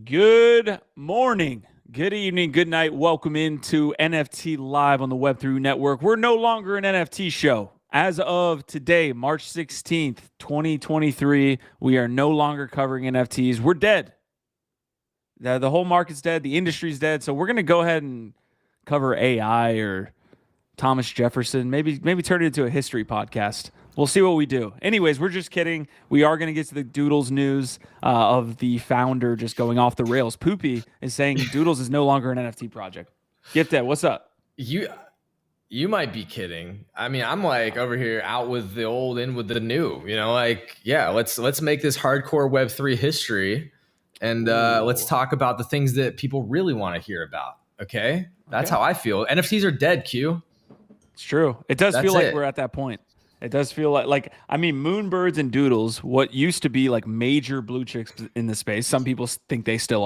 Good morning, good evening, good night. Welcome into NFT Live on the Web3 Network. We're no longer an NFT show. As of today, March 16th, 2023, we are no longer covering NFTs. We're dead. The whole market's dead. The industry's dead. So we're going to go ahead and cover AI or Thomas Jefferson. Maybe turn it into a history podcast. We'll see what we do. Anyways, we're just kidding. We are going to get to the Doodles news of the founder just going off the rails. Poopy is saying Doodles is no longer an NFT project. Get that. What's up? You might be kidding. I mean, I'm like over here out with the old, in with the new. You know, like let's make this hardcore Web3 history, and let's talk about the things that people really want to hear about. Okay, that's how I feel. NFTs are dead. Q. It's true. It does feel like we're at that point. It does feel like I mean, Moonbirds and Doodles, what used to be like major blue chips in the space, some people think they still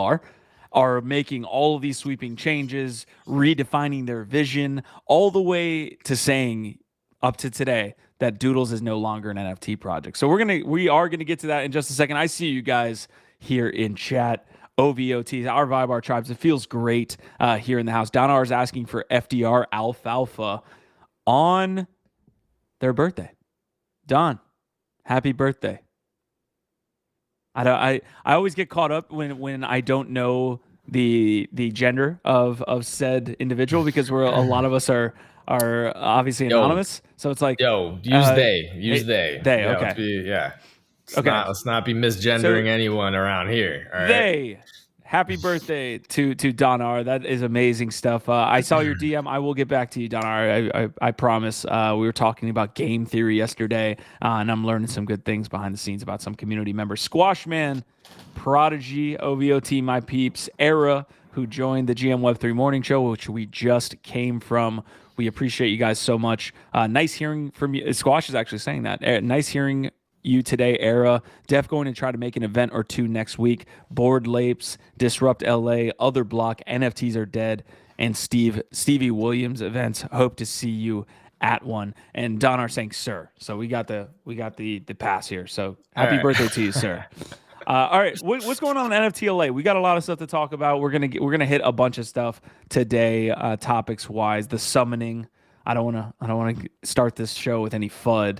are making all of these sweeping changes, redefining their vision, all the way to saying up to today that Doodles is no longer an NFT project. So we are gonna get to that in just a second. I see you guys here in chat. OVOTs, our vibe, our tribes. It feels great here in the house. Don R is asking for FDR Alfalfa on their birthday. Don, happy birthday. I always get caught up when I don't know the gender of said individual because a lot of us are obviously anonymous. So it's like use they. They, okay. Let's not be misgendering anyone around here. All right. They. Happy birthday to Don R. That is amazing stuff. I saw your DM. I will get back to you, Don R. I promise. We were talking about game theory yesterday, and I'm learning some good things behind the scenes about some community members. Squashman, Prodigy, OVOT, my peeps, Era, who joined the GM Web3 Morning Show, which we just came from. We appreciate you guys so much. Nice hearing from you. Squash is actually saying that. Nice hearing you today, Era. Def going to try to make an event or two next week. Board Lapes, Disrupt LA, Other Block, NFTs are dead, and Stevie Williams events. Hope to see you at one. And Don are saying, sir. So we got the pass here. So happy birthday to you, sir. All right, what's going on in NFT LA? We got a lot of stuff to talk about. We're gonna hit a bunch of stuff today, topics wise. The summoning. I don't wanna start this show with any FUD.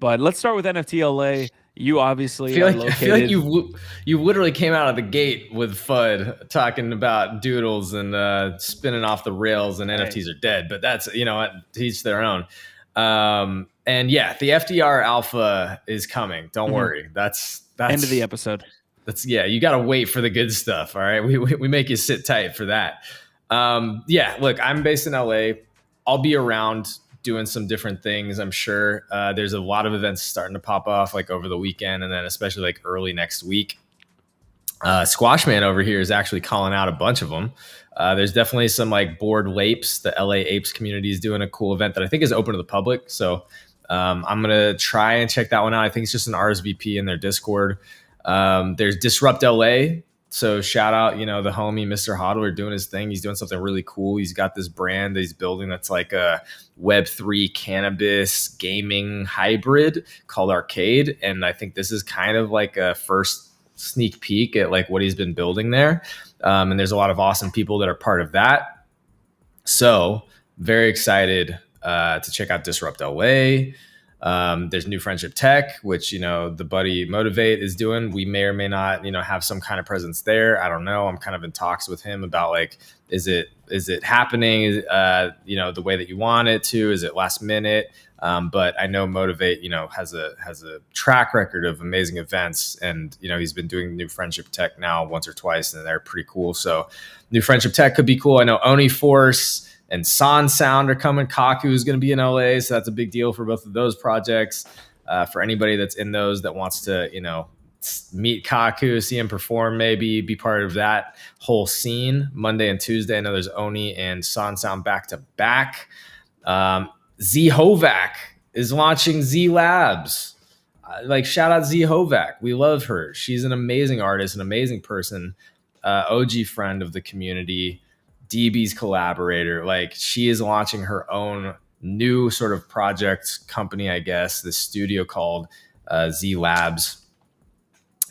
But let's start with NFT LA. You obviously are located. I feel like you literally came out of the gate with FUD talking about Doodles and spinning off the rails and NFTs are dead. But that's, each their own. And yeah, the FDR Alpha is coming. Don't worry. That's end of the episode. You got to wait for the good stuff. All right, we make you sit tight for that. Look, I'm based in LA. I'll be around doing some different things. I'm sure there's a lot of events starting to pop off like over the weekend and then especially like early next week. Squashman over here is actually calling out a bunch of them. There's definitely some like Board Lapes. The LA Apes community is doing a cool event that I think is open to the public. So I'm going to try and check that one out. I think it's just an RSVP in their Discord. There's Disrupt LA. So shout out, the homie, Mr. Hodler, doing his thing. He's doing something really cool. He's got this brand that he's building that's like a Web3 cannabis gaming hybrid called Arcade. And I think this is kind of like a first sneak peek at like what he's been building there. And there's a lot of awesome people that are part of that. So very excited to check out Disrupt LA. There's New Friendship Tech, which, the buddy Motivate is doing. We may or may not, have some kind of presence there. I don't know. I'm kind of in talks with him about like, is it happening? The way that you want it to? Is it last minute? But I know Motivate, has a track record of amazing events, and he's been doing New Friendship Tech now once or twice, and they're pretty cool. So New Friendship Tech could be cool. I know Oni Force and Son Sound are coming. Kaku is going to be in LA, so that's a big deal for both of those projects. For anybody that's in those that wants to, meet Kaku, see him perform, maybe be part of that whole scene. Monday and Tuesday, I know there's Oni and Son Sound back to back. Z Hovac is launching Z Labs. Shout out Z Hovac. We love her. She's an amazing artist, an amazing person, OG friend of the community. DB's collaborator. She is launching her own new sort of project company, I guess, this studio called Z Labs.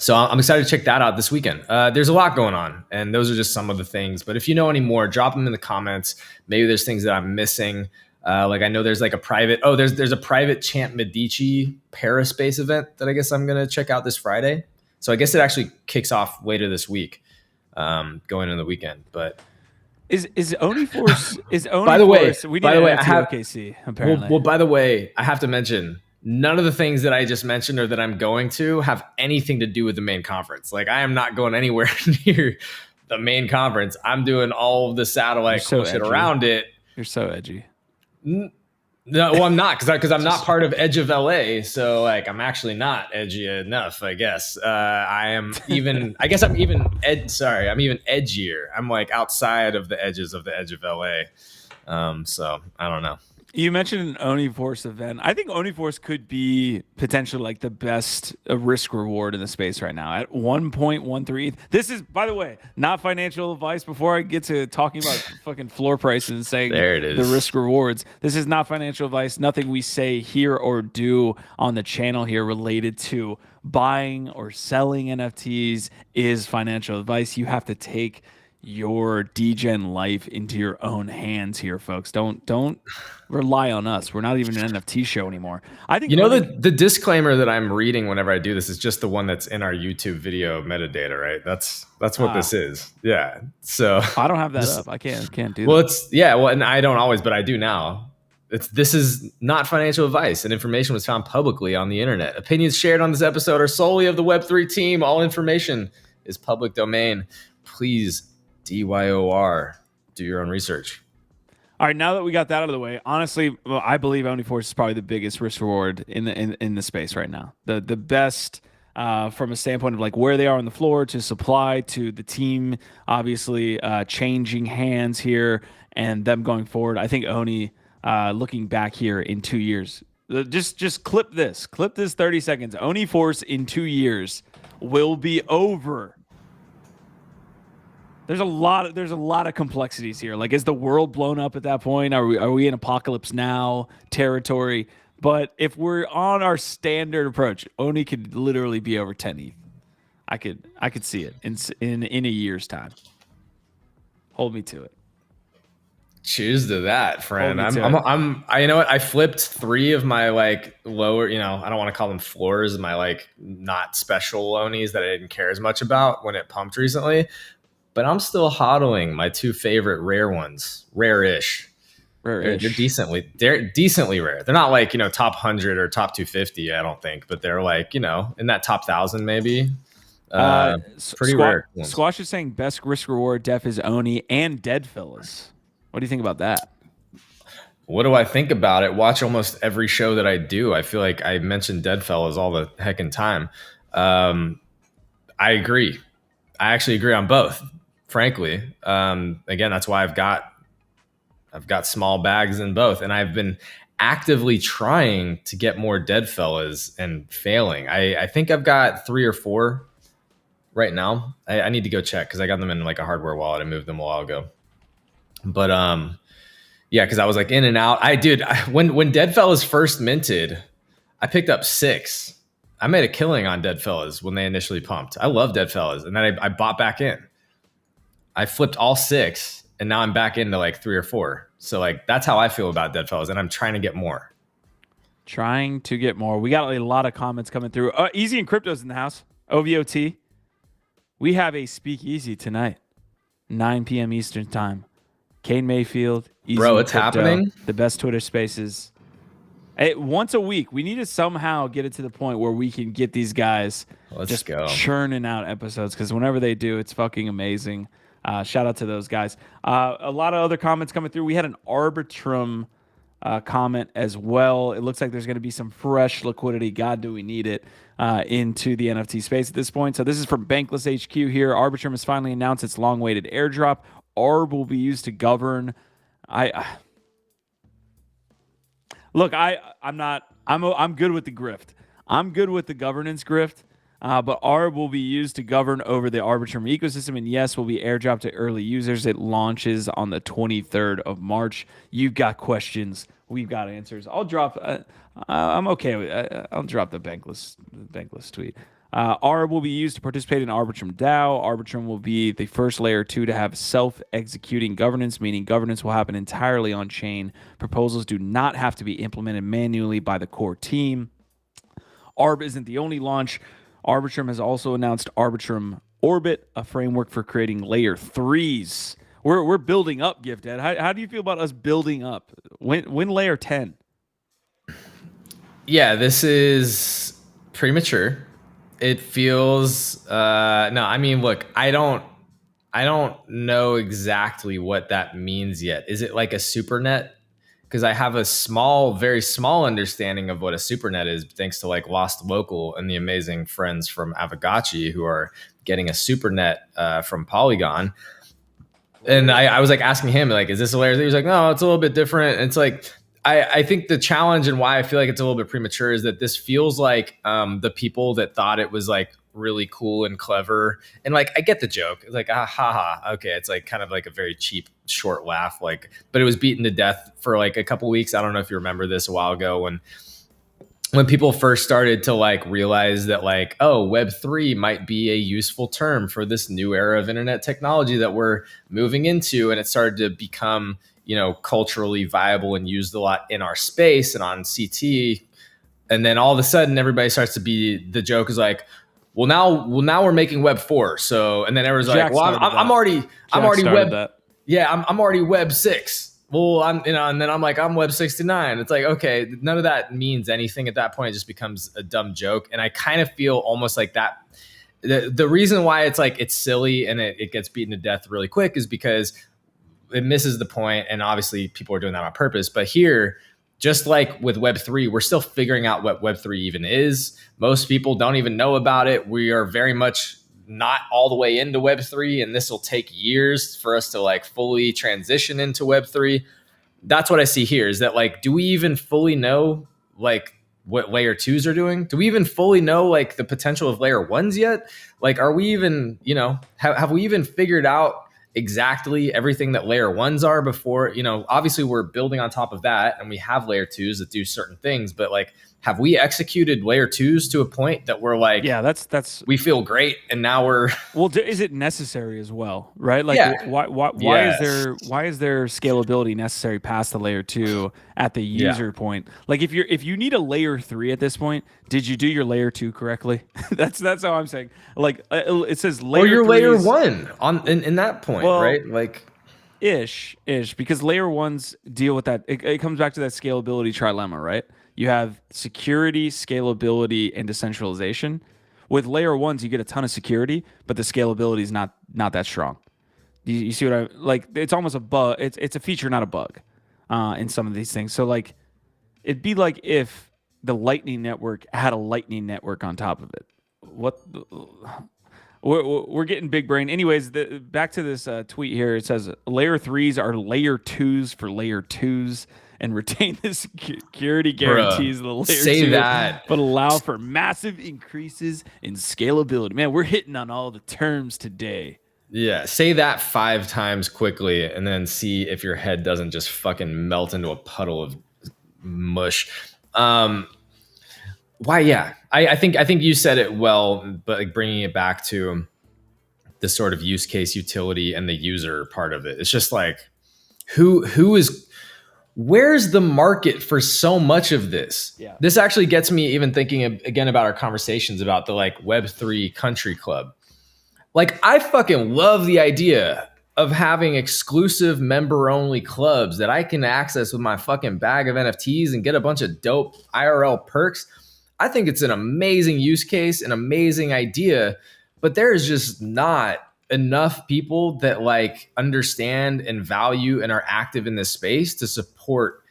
So I'm excited to check that out this weekend. There's a lot going on, and those are just some of the things. But if you know any more, drop them in the comments. Maybe there's things that I'm missing. Like I know there's like a private. Oh, there's a private Chant Medici Paris-based event that I guess I'm gonna check out this Friday. So I guess it actually kicks off later this week, going into the weekend. But Is Oni Force by the way, we need an NFT OKC apparently. Well, by the way, I have to mention none of the things that I just mentioned or that I'm going to have anything to do with the main conference. Like I am not going anywhere near the main conference. I'm doing all of the satellite cool shit around it. You're so edgy. No, well, I'm not because I'm not part of Edge of LA. So like I'm actually not edgy enough, I guess. I am even. I guess I'm even. I'm even edgier. I'm like outside of the edges of the Edge of LA. So I don't know. You mentioned an Oni Force event. I think Oni Force could be potentially like the best risk reward in the space right now at 1.13. This is, by the way, not financial advice. Before I get to talking about fucking floor prices and saying there it is. The risk rewards, this is not financial advice. Nothing we say here or do on the channel here related to buying or selling NFTs is financial advice. You have to take your degen life into your own hands here, folks. Don't rely on us. We're not even an NFT show anymore. I think the disclaimer that I'm reading whenever I do this is just the one that's in our YouTube video metadata, right? That's what this is. Yeah. So I don't have that up. I can't do well, that. And I don't always, but I do now. This is not financial advice, and information was found publicly on the internet. Opinions shared on this episode are solely of the Web3 team. All information is public domain. Please DYOR, do your own research. All right, now that we got that out of the way, honestly, I believe Oni Force is probably the biggest risk reward in the space right now. The best from a standpoint of like where they are on the floor to supply to the team, obviously changing hands here and them going forward. I think Oni, looking back here in 2 years, just clip this 30 seconds. Oni Force in 2 years will be over. There's a lot of complexities here. Like, is the world blown up at that point? Are we in apocalypse now territory? But if we're on our standard approach, Oni could literally be over 10 ETH. I could see it in a year's time. Hold me to it. Cheers to that, friend. You know what? I flipped 3 of my like lower, I don't want to call them floors, my like not special Onis that I didn't care as much about when it pumped recently. But I'm still hodling my 2 favorite rare ones, rare-ish. They're decently rare. They're not like, top 100 or top 250, I don't think, but they're like, in that top 1,000 maybe. Pretty rare ones. Squash is saying best risk reward def is Oni and Deadfellas. What do you think about that? What do I think about it? Watch almost every show that I do. I feel like I mention Deadfellas all the heckin' time. I agree. I actually agree on both. Frankly, again, that's why I've got small bags in both, and I've been actively trying to get more Deadfellas and failing. I think I've got 3 or 4 right now. I need to go check because I got them in like a hardware wallet. I moved them a while ago, but yeah, because I was like in and out. When Deadfellas first minted, I picked up 6. I made a killing on Deadfellas when they initially pumped. I love Deadfellas, and then I bought back in. I flipped all 6, and now I'm back into like 3 or 4. So like that's how I feel about Deadfellas, and I'm trying to get more. We got a lot of comments coming through. Easy and Crypto's in the house. OVOT. We have a speakeasy tonight, 9 p.m. Eastern time. Kane Mayfield. Easy Bro, and it's Crypto, happening. The best Twitter spaces. Once a week, we need to somehow get it to the point where we can get these guys churning out episodes, because whenever they do, it's fucking amazing. Shout out to those guys. A lot of other comments coming through. We had an Arbitrum comment as well. It looks like there's going to be some fresh liquidity. God, do we need it into the NFT space at this point. So this is from Bankless HQ here. Arbitrum has finally announced its long-awaited airdrop. Arb will be used to govern. Look, I'm good with the grift. I'm good with the governance grift. But Arb will be used to govern over the Arbitrum ecosystem, and yes, will be airdropped to early users. It launches on the 23rd of March. You've got questions. We've got answers. I'll drop. I'm okay with. I'll drop the Bankless tweet. R will be used to participate in Arbitrum DAO. Arbitrum will be the first layer 2 to have self-executing governance, meaning governance will happen entirely on chain. Proposals do not have to be implemented manually by the core team. Arb isn't the only launch. Arbitrum has also announced Arbitrum Orbit, a framework for creating layer 3s. We're building up, Gifted. How do you feel about us building up? When layer 10? Yeah, this is premature. It feels no, I mean, look, I don't know exactly what that means yet. Is it like a supernet? Because I have a very small understanding of what a supernet is, thanks to like Lost Local and the amazing friends from BAGCHECK who are getting a supernet from Polygon. And I was like asking him, like, is this a layer? He was like, no, it's a little bit different. And it's like, I think the challenge and why I feel like it's a little bit premature is that this feels like the people that thought it was like really cool and clever. And like, I get the joke. It's like, okay. It's like kind of like a very cheap, short laugh. Like, but it was beaten to death for like a couple weeks. I don't know if you remember this a while ago when people first started to like realize that like, oh, Web3 might be a useful term for this new era of internet technology that we're moving into. And it started to become, culturally viable and used a lot in our space and on CT. And then all of a sudden everybody starts to be, the joke is like, well, now we're making Web 4. So, and then everyone's like, well, I'm already Web. Yeah, I'm already Web 6. Well, and then I'm like, I'm Web 69. It's like, okay, none of that means anything at that point. It just becomes a dumb joke. And I kind of feel almost like that. The reason why it's like, it's silly and it gets beaten to death really quick is because it misses the point. And obviously people are doing that on purpose. But here, just like with Web3, we're still figuring out what Web3 even is. Most people don't even know about it. We are very much not all the way into Web3, and this will take years for us to like fully transition into Web3. That's what I see here is that like, do we even fully know like what layer 2s are doing? Do we even fully know like the potential of layer 1s yet? Like, are we even, have we even figured out exactly everything that layer 1s are before, obviously we're building on top of that and we have layer 2s that do certain things, but like, have we executed layer 2s to a point that we're like, yeah, that's we feel great and now we're well, is it necessary as well, right? Like, yeah. why is there scalability necessary past the layer 2 at the user point? Like, if you need a layer 3 at this point, did you do your layer 2 correctly? that's how I'm saying. Like, it says layer, or your 3s, layer 1 on in that point, well, right? Like ish, because layer 1s deal with that. It comes back to that scalability trilemma, right? You have security, scalability, and decentralization. With layer 1s, you get a ton of security, but the scalability is not that strong. You see what I like? It's almost a bug. It's a feature, not a bug, in some of these things. So like, it'd be like if the Lightning Network had a Lightning Network on top of it. We're getting big brain. Anyways, back to this tweet here. It says layer 3s are layer 2s for layer 2s. And retain the security guarantees of the layer 2, that, but allow for massive increases in scalability. Man, we're hitting on all the terms today. Yeah, say that 5 times quickly, and then see if your head doesn't just fucking melt into a puddle of mush. Why? Yeah, I think you said it well, but like bringing it back to the sort of use case utility and the user part of it, it's just like who is. Where's the market for so much of this? Yeah. This actually gets me even thinking again about our conversations about the like Web3 country club. Like, I fucking love the idea of having exclusive member only clubs that I can access with my fucking bag of NFTs and get a bunch of dope IRL perks. I think it's an amazing use case, an amazing idea, but there is just not enough people that like understand and value and are active in this space to support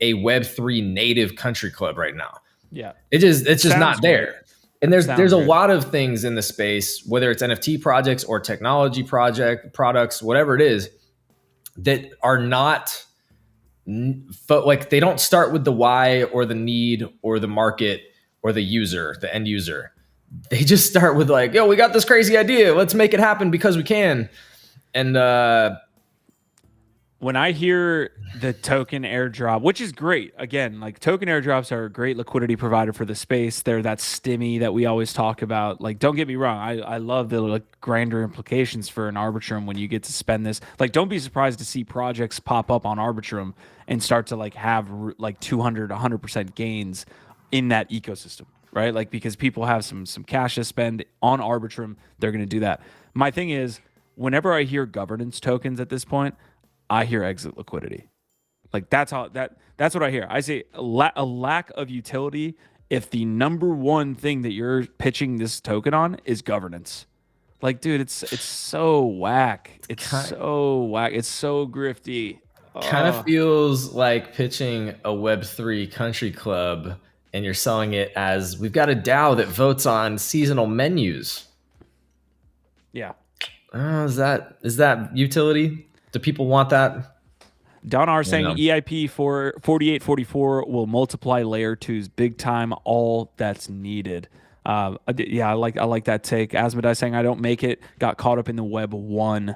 a Web3 native country club right now. Yeah. It's just not there. And there's a lot of things in the space, whether it's NFT projects or technology products, whatever it is, that are not like, they don't start with the why or the need or the market or the user, the end user. They just start with like, yo, we got this crazy idea. Let's make it happen because we can. And when I hear the token airdrop, which is great, again, like token airdrops are a great liquidity provider for the space. They're that stimmy that we always talk about. Like, don't get me wrong, I love the like grander implications for an Arbitrum when you get to spend this. Like, don't be surprised to see projects pop up on Arbitrum and start to like have like 200, 100% gains in that ecosystem, right? Like because people have some cash to spend on Arbitrum, they're going to do that. My thing is, whenever I hear governance tokens at this point, I hear exit liquidity. Like that's what I hear. I say a lack of utility if the number one thing that you're pitching this token on is governance. Like, dude, it's so whack. It's so whack. It's so grifty. Kind of feels like pitching a Web3 country club and you're selling it as we've got a DAO that votes on seasonal menus. Yeah. Is that utility? Do people want that? Don R saying EIP for 4844 will multiply layer 2's big time, all that's needed. Yeah, I like that take. Asmodai saying I don't make it, got caught up in the web 1.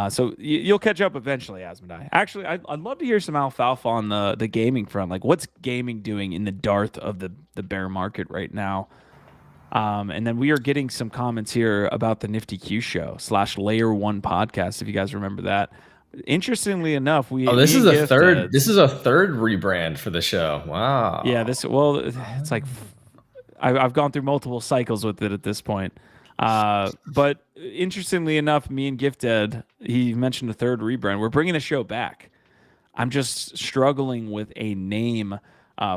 So you'll catch up eventually, Asmodai. Actually, I'd love to hear some alfalfa on the gaming front. Like, what's gaming doing in the dearth of the bear market right now? And then we are getting some comments here about the Nifty Q show / Layer 1 podcast, if you guys remember that. Interestingly enough, this is a third rebrand for the show. Wow. Yeah, it's like I've gone through multiple cycles with it at this point. But interestingly enough, me and Gifted, he mentioned a third rebrand. We're bringing the show back. I'm just struggling with a name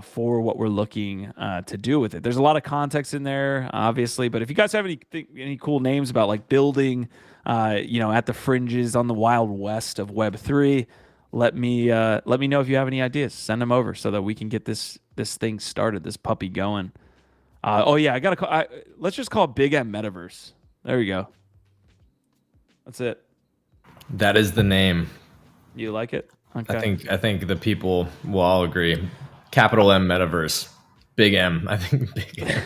for what we're looking to do with it. There's a lot of context in there, obviously, but if you guys have any cool names about like building, at the fringes on the Wild West of Web3, let me know if you have any ideas. Send them over so that we can get this thing started, this puppy going. Let's just call it Big M Metaverse. There we go. That's it. That is the name. You like it? Okay. I think the people will all agree. Capital M Metaverse. Big M. I think Big M.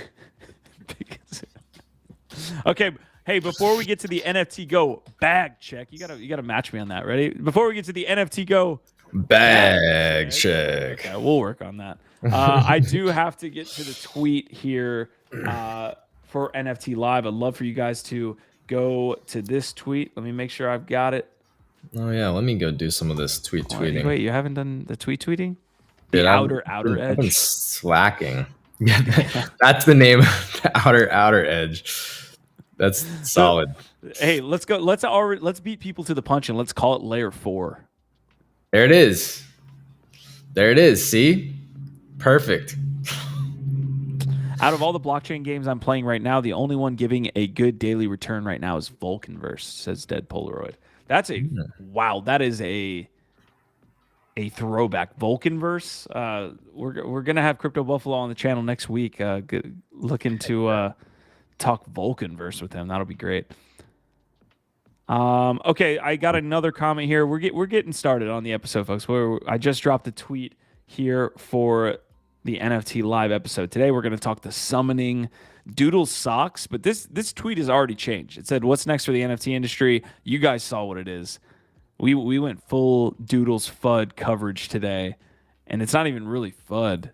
Okay. Hey, before we get to the NFTGO bag check, you gotta match me on that. Ready? Before we get to the NFTGO bag check. Okay, we'll work on that. I do have to get to the tweet here for NFT Live. I'd love for you guys to go to this tweet. Let me make sure I've got it. Oh yeah, let me go do some of this tweeting. Wait, you haven't done the tweeting? The outer edge. I've been slacking. That's the name of the outer edge. That's solid. Hey, let's go. Let's beat people to the punch and let's call it layer 4. There it is. See? Perfect. Out of all the blockchain games I'm playing right now, the only one giving a good daily return right now is Vulcanverse, says Dead Polaroid. That's wow. That is a throwback. Vulcanverse. We're gonna have Crypto Buffalo on the channel next week. Looking to talk Vulcanverse with him. That'll be great. Okay, I got another comment here. We're getting started on the episode, folks. I just dropped a tweet here for the NFT Live episode. Today we're going to talk the summoning Doodles socks, but this tweet has already changed. It said, "What's next for the NFT industry?" You guys saw what it is. We went full Doodles FUD coverage today, and it's not even really FUD.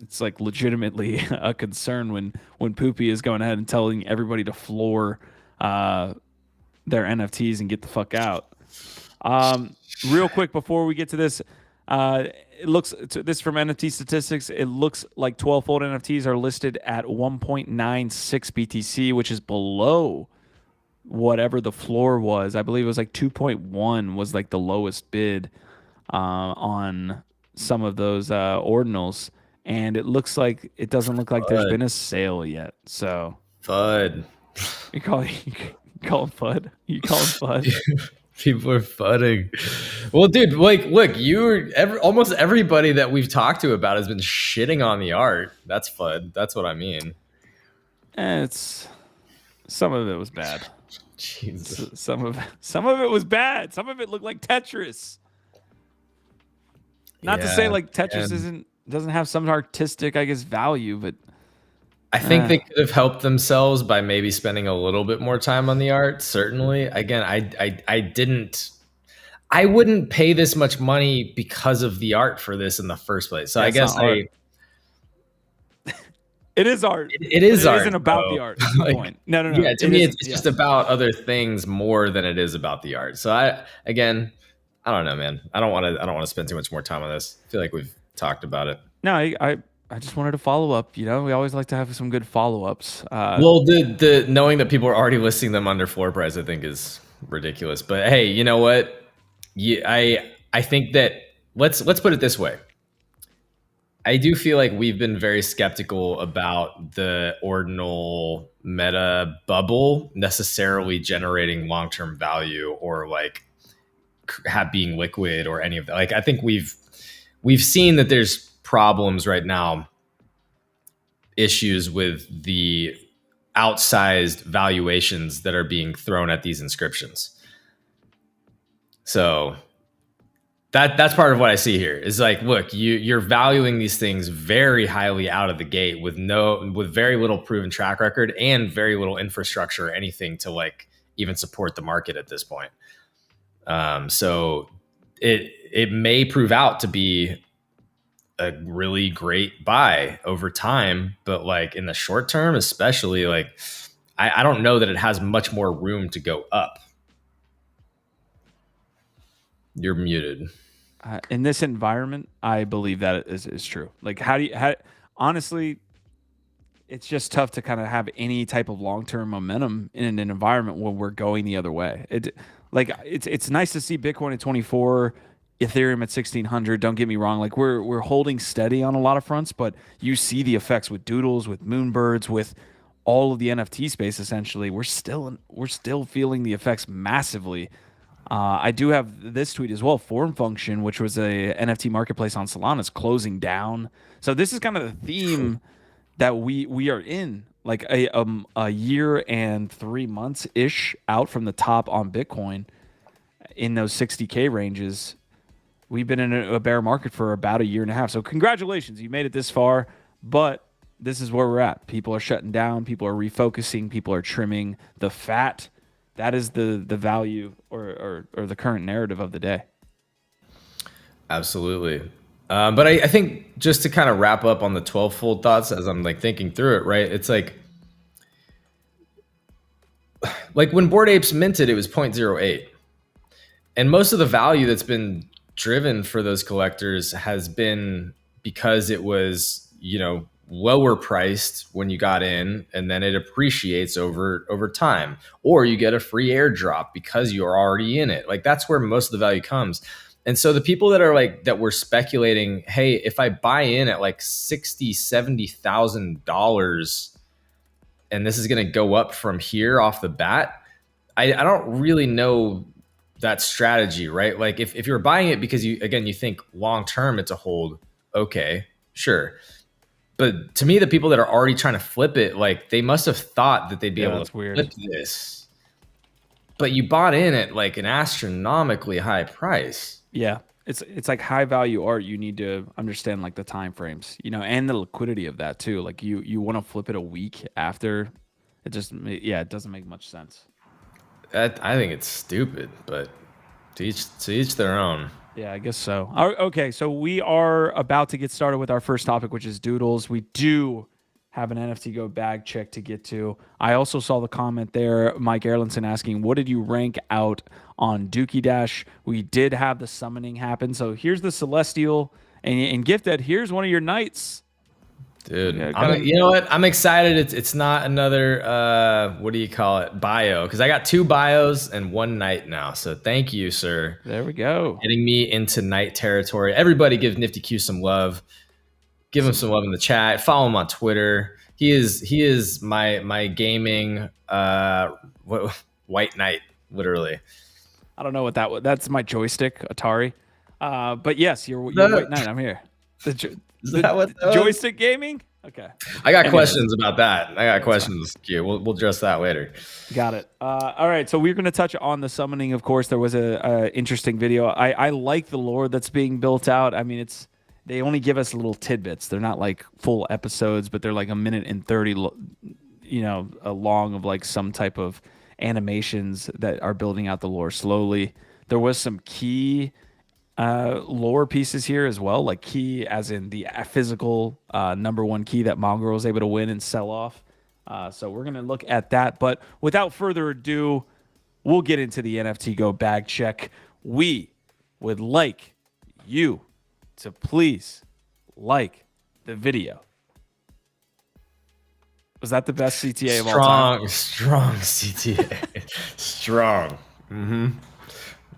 It's like legitimately a concern when Poopy is going ahead and telling everybody to floor their NFTs and get the fuck out. Real quick before we get to this, this from NFT statistics. It looks like TwelveFold NFTs are listed at 1.96 BTC, which is below whatever the floor was. I believe it was like 2.1 was like the lowest bid on some of those ordinals, and it doesn't look like there's been a sale yet. So FUD. You call him FUD? You call him FUD? People are fudding. Well, dude, like, look, almost everybody that we've talked to about has been shitting on the art. That's FUD. That's what I mean. Some of it was bad. Jesus. Some of it was bad. Some of it looked like Tetris. Not to say like Tetris doesn't have some artistic, I guess, value, but I think they could have helped themselves by maybe spending a little bit more time on the art. Certainly. Again, I wouldn't pay this much money because of the art for this in the first place. So I That's guess not art. It is art, it but is it art isn't about though. the art. Is the Like, point? No, no, no. yeah, to It me, isn't. it's Yeah. just about other things more than it is about the art. So again, I don't know, man. I don't want to spend too much more time on this. I feel like we've talked about it. No, I just wanted to follow up. You know, we always like to have some good follow ups. Well, the knowing that people are already listing them under floor price, I think is ridiculous. But hey, you know what? I think that let's put it this way. I do feel like we've been very skeptical about the ordinal meta bubble necessarily generating long-term value or like being liquid or any of that. Like I think we've seen that there's problems right now, issues with the outsized valuations that are being thrown at these inscriptions. So that's part of what I see here is like, look, you're valuing these things very highly out of the gate with very little proven track record and very little infrastructure or anything to like even support the market at this point. So it may prove out to be a really great buy over time, but like in the short term, especially, like I don't know that it has much more room to go up. You're muted. In this environment, I believe that is true. Like, honestly, it's just tough to kind of have any type of long term momentum in an environment where we're going the other way. It's nice to see Bitcoin at 24, Ethereum at 1600. Don't get me wrong. Like we're holding steady on a lot of fronts, but you see the effects with Doodles, with Moonbirds, with all of the NFT space. Essentially, we're still feeling the effects massively. I do have this tweet as well. Form Function, which was a NFT marketplace on Solana, is closing down. So this is kind of the theme that we are in, like a year and 3 months ish out from the top on Bitcoin in those 60K ranges. We've been in a bear market for about a year and a half. So congratulations, you made it this far, but this is where we're at. People are shutting down, people are refocusing, people are trimming the fat. That is the value or the current narrative of the day. Absolutely. But I think just to kind of wrap up on the 12-fold thoughts as I'm like thinking through it, right? It's like when Bored Apes minted, it was 0.08. And most of the value that's been driven for those collectors has been because it was, lower priced when you got in, and then it appreciates over time, or you get a free airdrop because you're already in it. Like that's where most of the value comes. And so the people that were speculating, hey, if I buy in at like $60,000-$70,000 and this is going to go up from here off the bat, I don't really know that strategy, right? Like if you're buying it because you think long term it's a hold, okay, sure. But to me, the people that are already trying to flip it, like they must have thought that they'd be able to flip this. But you bought in at like an astronomically high price. Yeah. It's like high value art. You need to understand like the time frames, and the liquidity of that too. Like you want to flip it a week after. It doesn't make much sense. I think it's stupid, but to each their own. Yeah, I guess so. Okay, so we are about to get started with our first topic, which is Doodles. We do have an NFTGO bag check to get to. I also saw the comment there, Mike Erlinson asking, what did you rank out on Dookie Dash? We did have the summoning happen. So here's the Celestial, and Gifted, here's one of your knights. Dude, you know what? I'm excited. It's not another what do you call it, bio? Because I got 2 bios and 1 knight now. So thank you, sir. There we go. Getting me into knight territory. Everybody give NiftyQ some love. Give him some love in the chat. Follow him on Twitter. He is my gaming white knight, literally. I don't know what that was. That's my joystick, Atari. But yes, you're white knight. I'm here. Is that what that joystick gaming? Okay. I got questions about that. I got questions. We'll address that later. Got it. All right. So we're going to touch on the summoning. Of course, there was a interesting video. I like the lore that's being built out. I mean, they only give us little tidbits. They're not like full episodes, but they're like a minute and 30, long of like some type of animations that are building out the lore slowly. There was some key lore pieces here as well, like key as in the physical number one key that Mongrel was able to win and sell off. So we're going to look at that. But without further ado, we'll get into the NFTGO bag check. We would like you to please like the video. Was that the best CTA of all time? Strong CTA. Strong.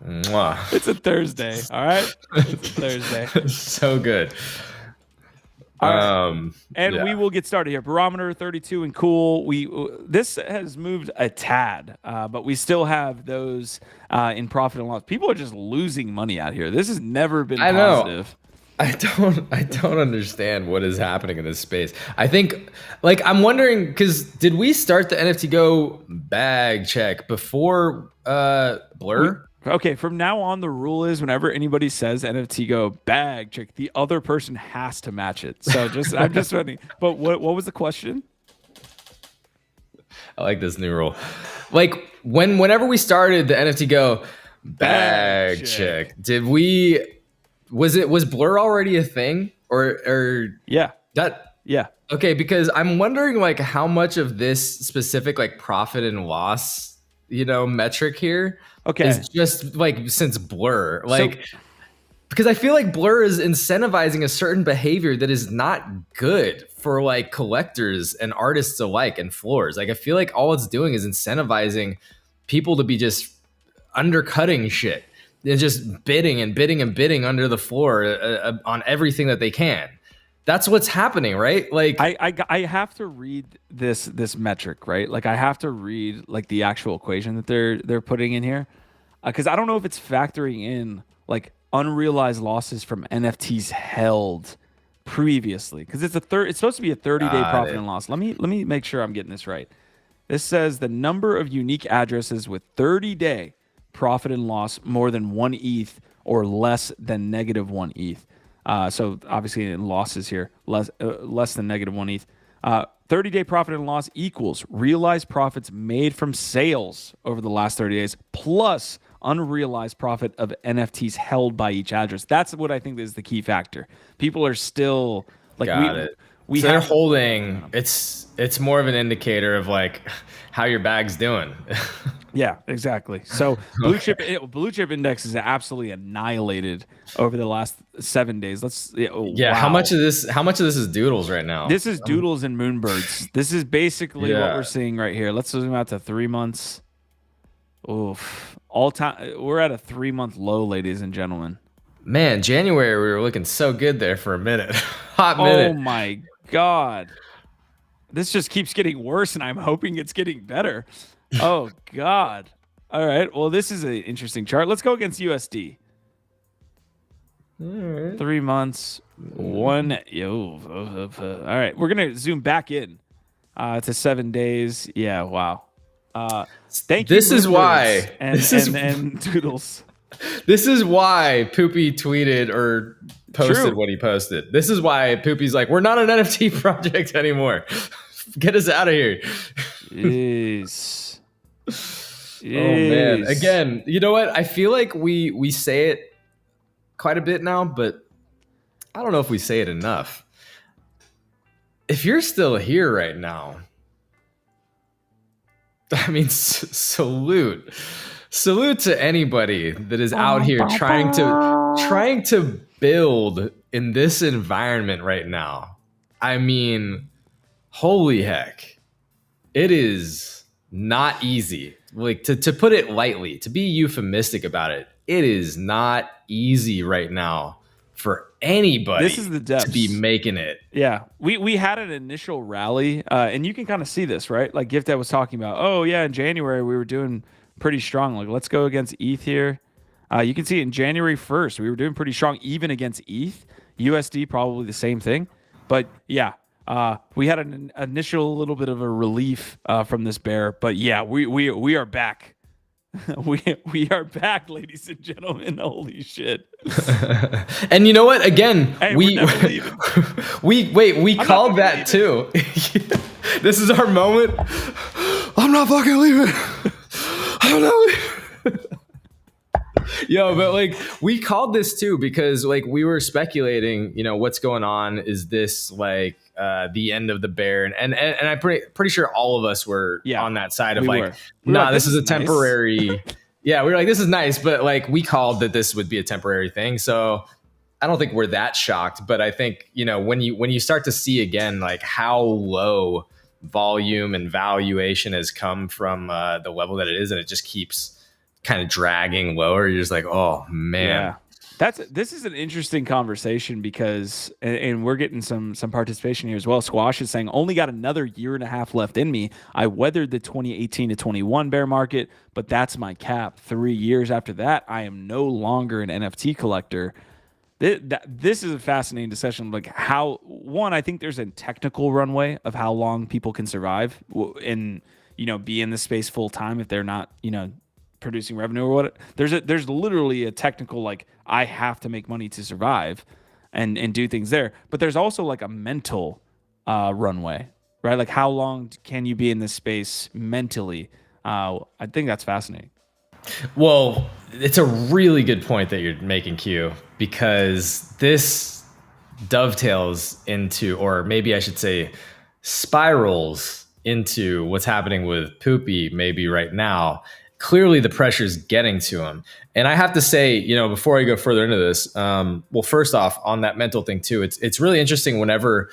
Mwah. It's a Thursday, all right? It's a Thursday. So good. And we will get started here. Barometer 32 and cool. This has moved a tad, but we still have those in profit and loss. People are just losing money out here. This has never been positive. I don't understand what is happening in this space. I think, like, I'm wondering, because did we start the NFTGO bag check before Blur? Okay, from now on, the rule is whenever anybody says NFTGO bag check, the other person has to match it. So I'm just wondering. But what was the question? I like this new rule. Like whenever we started the NFTGO bag check, was Blur already a thing or yeah. Okay, because I'm wondering like how much of this specific like profit and loss, metric here is just like since Blur, like because I feel like Blur is incentivizing a certain behavior that is not good for like collectors and artists alike and floors. Like I feel like all it's doing is incentivizing people to be just undercutting shit. They're just bidding and bidding and bidding under the floor on everything that they can. That's what's happening, right? Like I have to read this metric, right? Like I have to read like the actual equation that they're putting in here, because I don't know if it's factoring in like unrealized losses from NFTs held previously, because it's supposed to be a 30-day profit and loss. Let me make sure I'm getting this right. This says the number of unique addresses with 30-day profit and loss more than 1 ETH or less than -1 ETH. So obviously in losses here, less than -1 ETH. 30-day profit and loss equals realized profits made from sales over the last 30 days plus unrealized profit of NFTs held by each address. That's what I think is the key factor. People are still like, so they're holding. It's more of an indicator of like how your bag's doing. Yeah, exactly. So blue chip index is absolutely annihilated over the last 7 days. Wow. How much of this is Doodles right now? This is Doodles and Moonbirds. This is basically what we're seeing right here. Let's zoom out to 3 months. Oof. All time, we're at a 3-month low, ladies and gentlemen. Man, January we were looking so good there for a minute. Hot minute. Oh my God. This just keeps getting worse, and I'm hoping it's getting better. Oh God. All right. Well, this is an interesting chart. Let's go against USD. All right. 3 months. All right. We're gonna zoom back in to 7 days. Yeah. Wow. Thank you. This is why. And Doodles. This is why Poopy tweeted or posted what he posted. This is why Poopy's like, we're not an NFT project anymore. Get us out of here. Jeez. Oh man. Again, you know what? I feel like we say it quite a bit now, but I don't know if we say it enough. If you're still here right now, I mean, salute to anybody that is out here trying to build in this environment right now. I mean, holy heck, it is not easy. Like to put it lightly, to be euphemistic about it, it is not easy right now for anybody to be making it. Yeah, we had an initial rally, and you can kind of see this, right? Like Gifted was talking about, oh yeah, in January we were doing pretty strong. Like let's go against ETH here. You can see in January 1st we were doing pretty strong even against ETH. USD probably the same thing, but yeah. We had an initial little bit of a relief from this bear, but yeah, we are back. we are back, ladies and gentlemen. Holy shit! And you know what? Again, hey, we called that too. This is our moment. I'm not fucking leaving. I'm not leaving. Yo, but like we called this too because like we were speculating, what's going on? Is this like the end of the bear? And I'm pretty sure all of us were on that side of like, nah, this is a temporary. Yeah, we were like, this is nice, but like we called that this would be a temporary thing. So I don't think we're that shocked, but I think, when you start to see again, like how low volume and valuation has come from the level that it is, and it just keeps kind of dragging lower, you're just like, oh man. Yeah. This is an interesting conversation because, and we're getting some participation here as well. Squash is saying, only got another year and a half left in me. I weathered the 2018 to 21 bear market, but that's my cap. 3 years after that, I am no longer an NFT collector. This is a fascinating discussion. Like I think there's a technical runway of how long people can survive and, be in this space full time if they're not, producing revenue or what. There's literally a technical, like, I have to make money to survive and do things there. But there's also like a mental runway, right? Like how long can you be in this space mentally? I think that's fascinating. Well, it's a really good point that you're making, Q, because this dovetails into, or maybe I should say spirals into what's happening with Poopy maybe right now. Clearly the pressure's getting to him. And I have to say, before I go further into this, well, first off, on that mental thing too, it's really interesting whenever,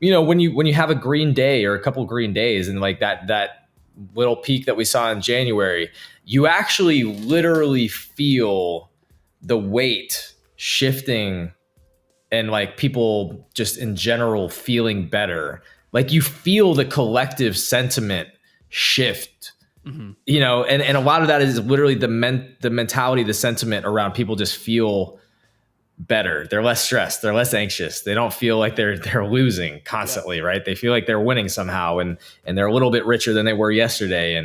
when you have a green day or a couple green days and like that little peak that we saw in January, you actually literally feel the weight shifting and like people just in general feeling better. Like you feel the collective sentiment shift, and a lot of that is literally the mentality, the sentiment around people just feel better. They're less stressed. They're less anxious. They don't feel like they're losing constantly, right? They feel like they're winning somehow, and they're a little bit richer than they were yesterday.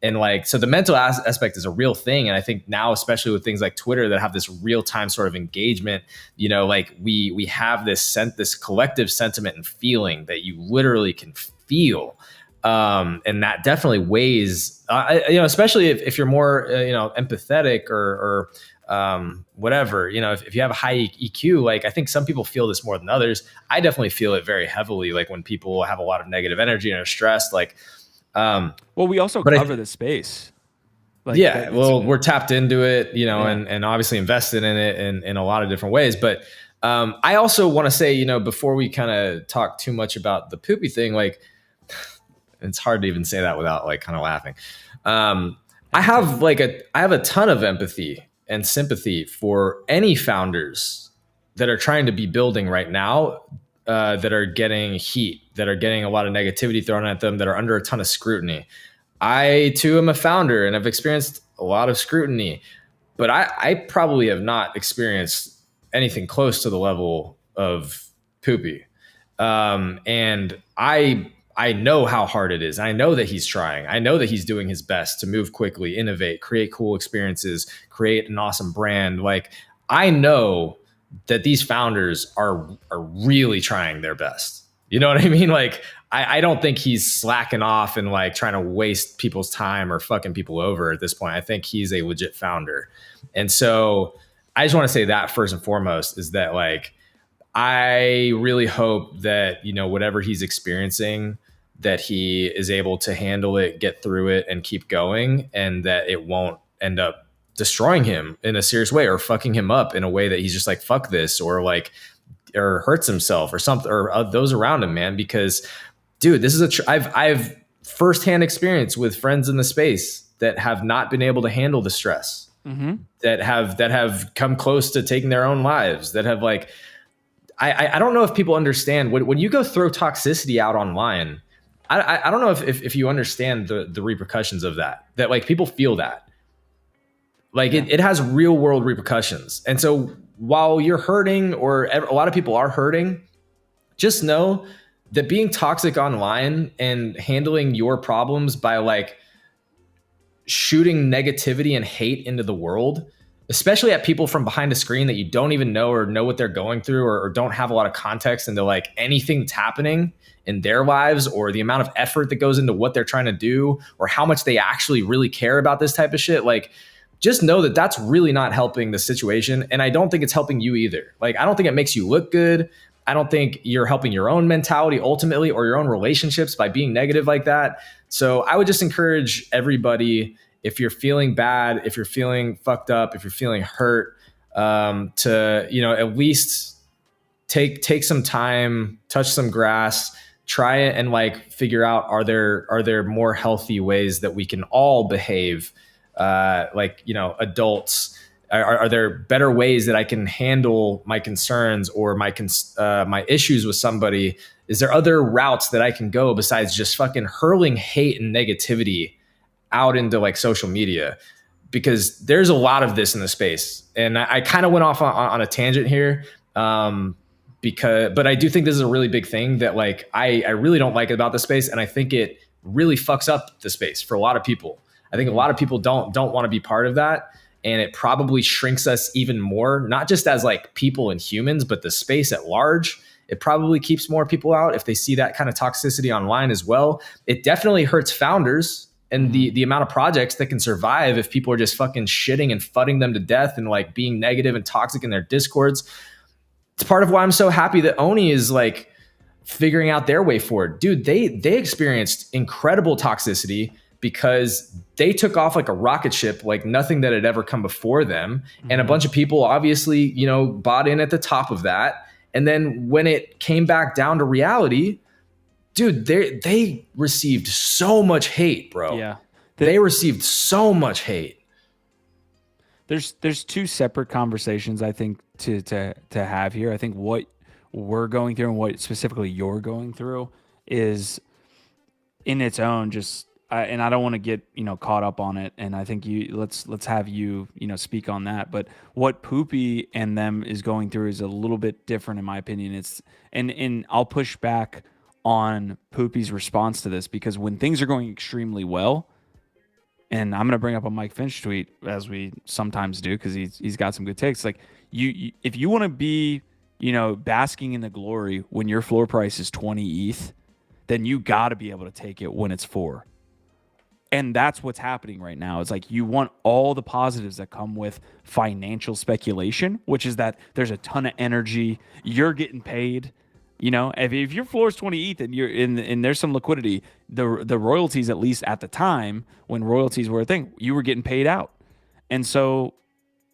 And like, so the mental aspect is a real thing. And I think now, especially with things like Twitter that have this real time sort of engagement, like we have this collective sentiment and feeling that you literally can feel. And that definitely weighs, especially if you're more, empathetic or whatever, if you have a high EQ, like I think some people feel this more than others. I definitely feel it very heavily. Like when people have a lot of negative energy and are stressed, like, well, we also cover the space. Like we're tapped into it, and obviously invested in it in a lot of different ways. But I also want to say, before we kind of talk too much about the Poopy thing, like it's hard to even say that without like kind of laughing. I have a ton of empathy and sympathy for any founders that are trying to be building right now, that are getting heat, that are getting a lot of negativity thrown at them, that are under a ton of scrutiny. I too am a founder and I've experienced a lot of scrutiny, but I probably have not experienced anything close to the level of Poopy. And I know how hard it is. I know that he's trying. I know that he's doing his best to move quickly, innovate, create cool experiences, create an awesome brand. Like I know that these founders are really trying their best. You know what I mean? Like I don't think he's slacking off and like trying to waste people's time or fucking people over at this point. I think he's a legit founder. And so I just want to say that first and foremost is that like, I really hope that, whatever he's experiencing, that he is able to handle it, get through it and keep going, and that it won't end up destroying him in a serious way or fucking him up in a way that he's just like, fuck this, or like, or hurts himself or something, or those around him, man. Because dude, this is I've firsthand experience with friends in the space that have not been able to handle the stress, that have come close to taking their own lives, that have like, I don't know if people understand when you go throw toxicity out online. I don't know if you understand the repercussions of that like people feel that like it has real world repercussions. And so while you're hurting, or a lot of people are hurting, just know that being toxic online and handling your problems by like shooting negativity and hate into the world, especially at people from behind a screen that you don't even know or know what they're going through, or don't have a lot of context into like anything that's happening in their lives, or the amount of effort that goes into what they're trying to do, or how much they actually really care about this type of shit. Like just know that that's really not helping the situation. And I don't think it's helping you either. Like, I don't think it makes you look good. I don't think you're helping your own mentality ultimately, or your own relationships, by being negative like that. So I would just encourage everybody, if you're feeling bad, if you're feeling fucked up, if you're feeling hurt, to, at least take some time, touch some grass, try it, and like figure out, are there more healthy ways that we can all behave, adults? Are there better ways that I can handle my concerns or my issues with somebody? Is there other routes that I can go besides just fucking hurling hate and negativity out into like social media? Because there's a lot of this in the space, and I kind of went off on a tangent here, but I do think this is a really big thing that like I really don't like about the space, and I think it really fucks up the space for a lot of people. I think a lot of people don't want to be part of that. And it probably shrinks us even more, not just as like people and humans, but the space at large. It probably keeps more people out if they see that kind of toxicity online as well. It definitely hurts founders and the amount of projects that can survive if people are just fucking shitting and fudding them to death and like being negative and toxic in their discords. It's part of why I'm so happy that Oni is like figuring out their way forward. Dude, they experienced incredible toxicity because they took off like a rocket ship, like nothing that had ever come before them. And a bunch of people obviously, bought in at the top of that. And then when it came back down to reality, dude, they received so much hate, bro. Yeah. They received so much hate. There's two separate conversations, I think, to have here. I think what we're going through and what specifically you're going through is in its own just, and I don't want to get caught up on it, and I think let's have you speak on that. But what Poopy and them is going through is a little bit different, in my opinion. It's and I'll push back on Poopy's response to this, because when things are going extremely well, and I'm going to bring up a Mike Finch tweet, as we sometimes do, because he's got some good takes. Like you if you want to be basking in the glory when your floor price is 20 ETH, then you got to be able to take it when it's 4. And that's what's happening right now. It's like you want all the positives that come with financial speculation, which is that there's a ton of energy. You're getting paid. If your floor is 20 ETH and you're and there's some liquidity, the royalties, at least at the time when royalties were a thing, you were getting paid out. And so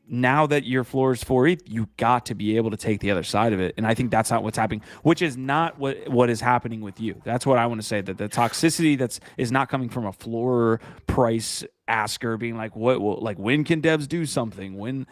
now that your floor is 4 ETH, you got to be able to take the other side of it. And I think that's not what's happening, which is not what is happening with you. That's what I want to say, that the toxicity is not coming from a floor price asker being like, when can devs do something? When,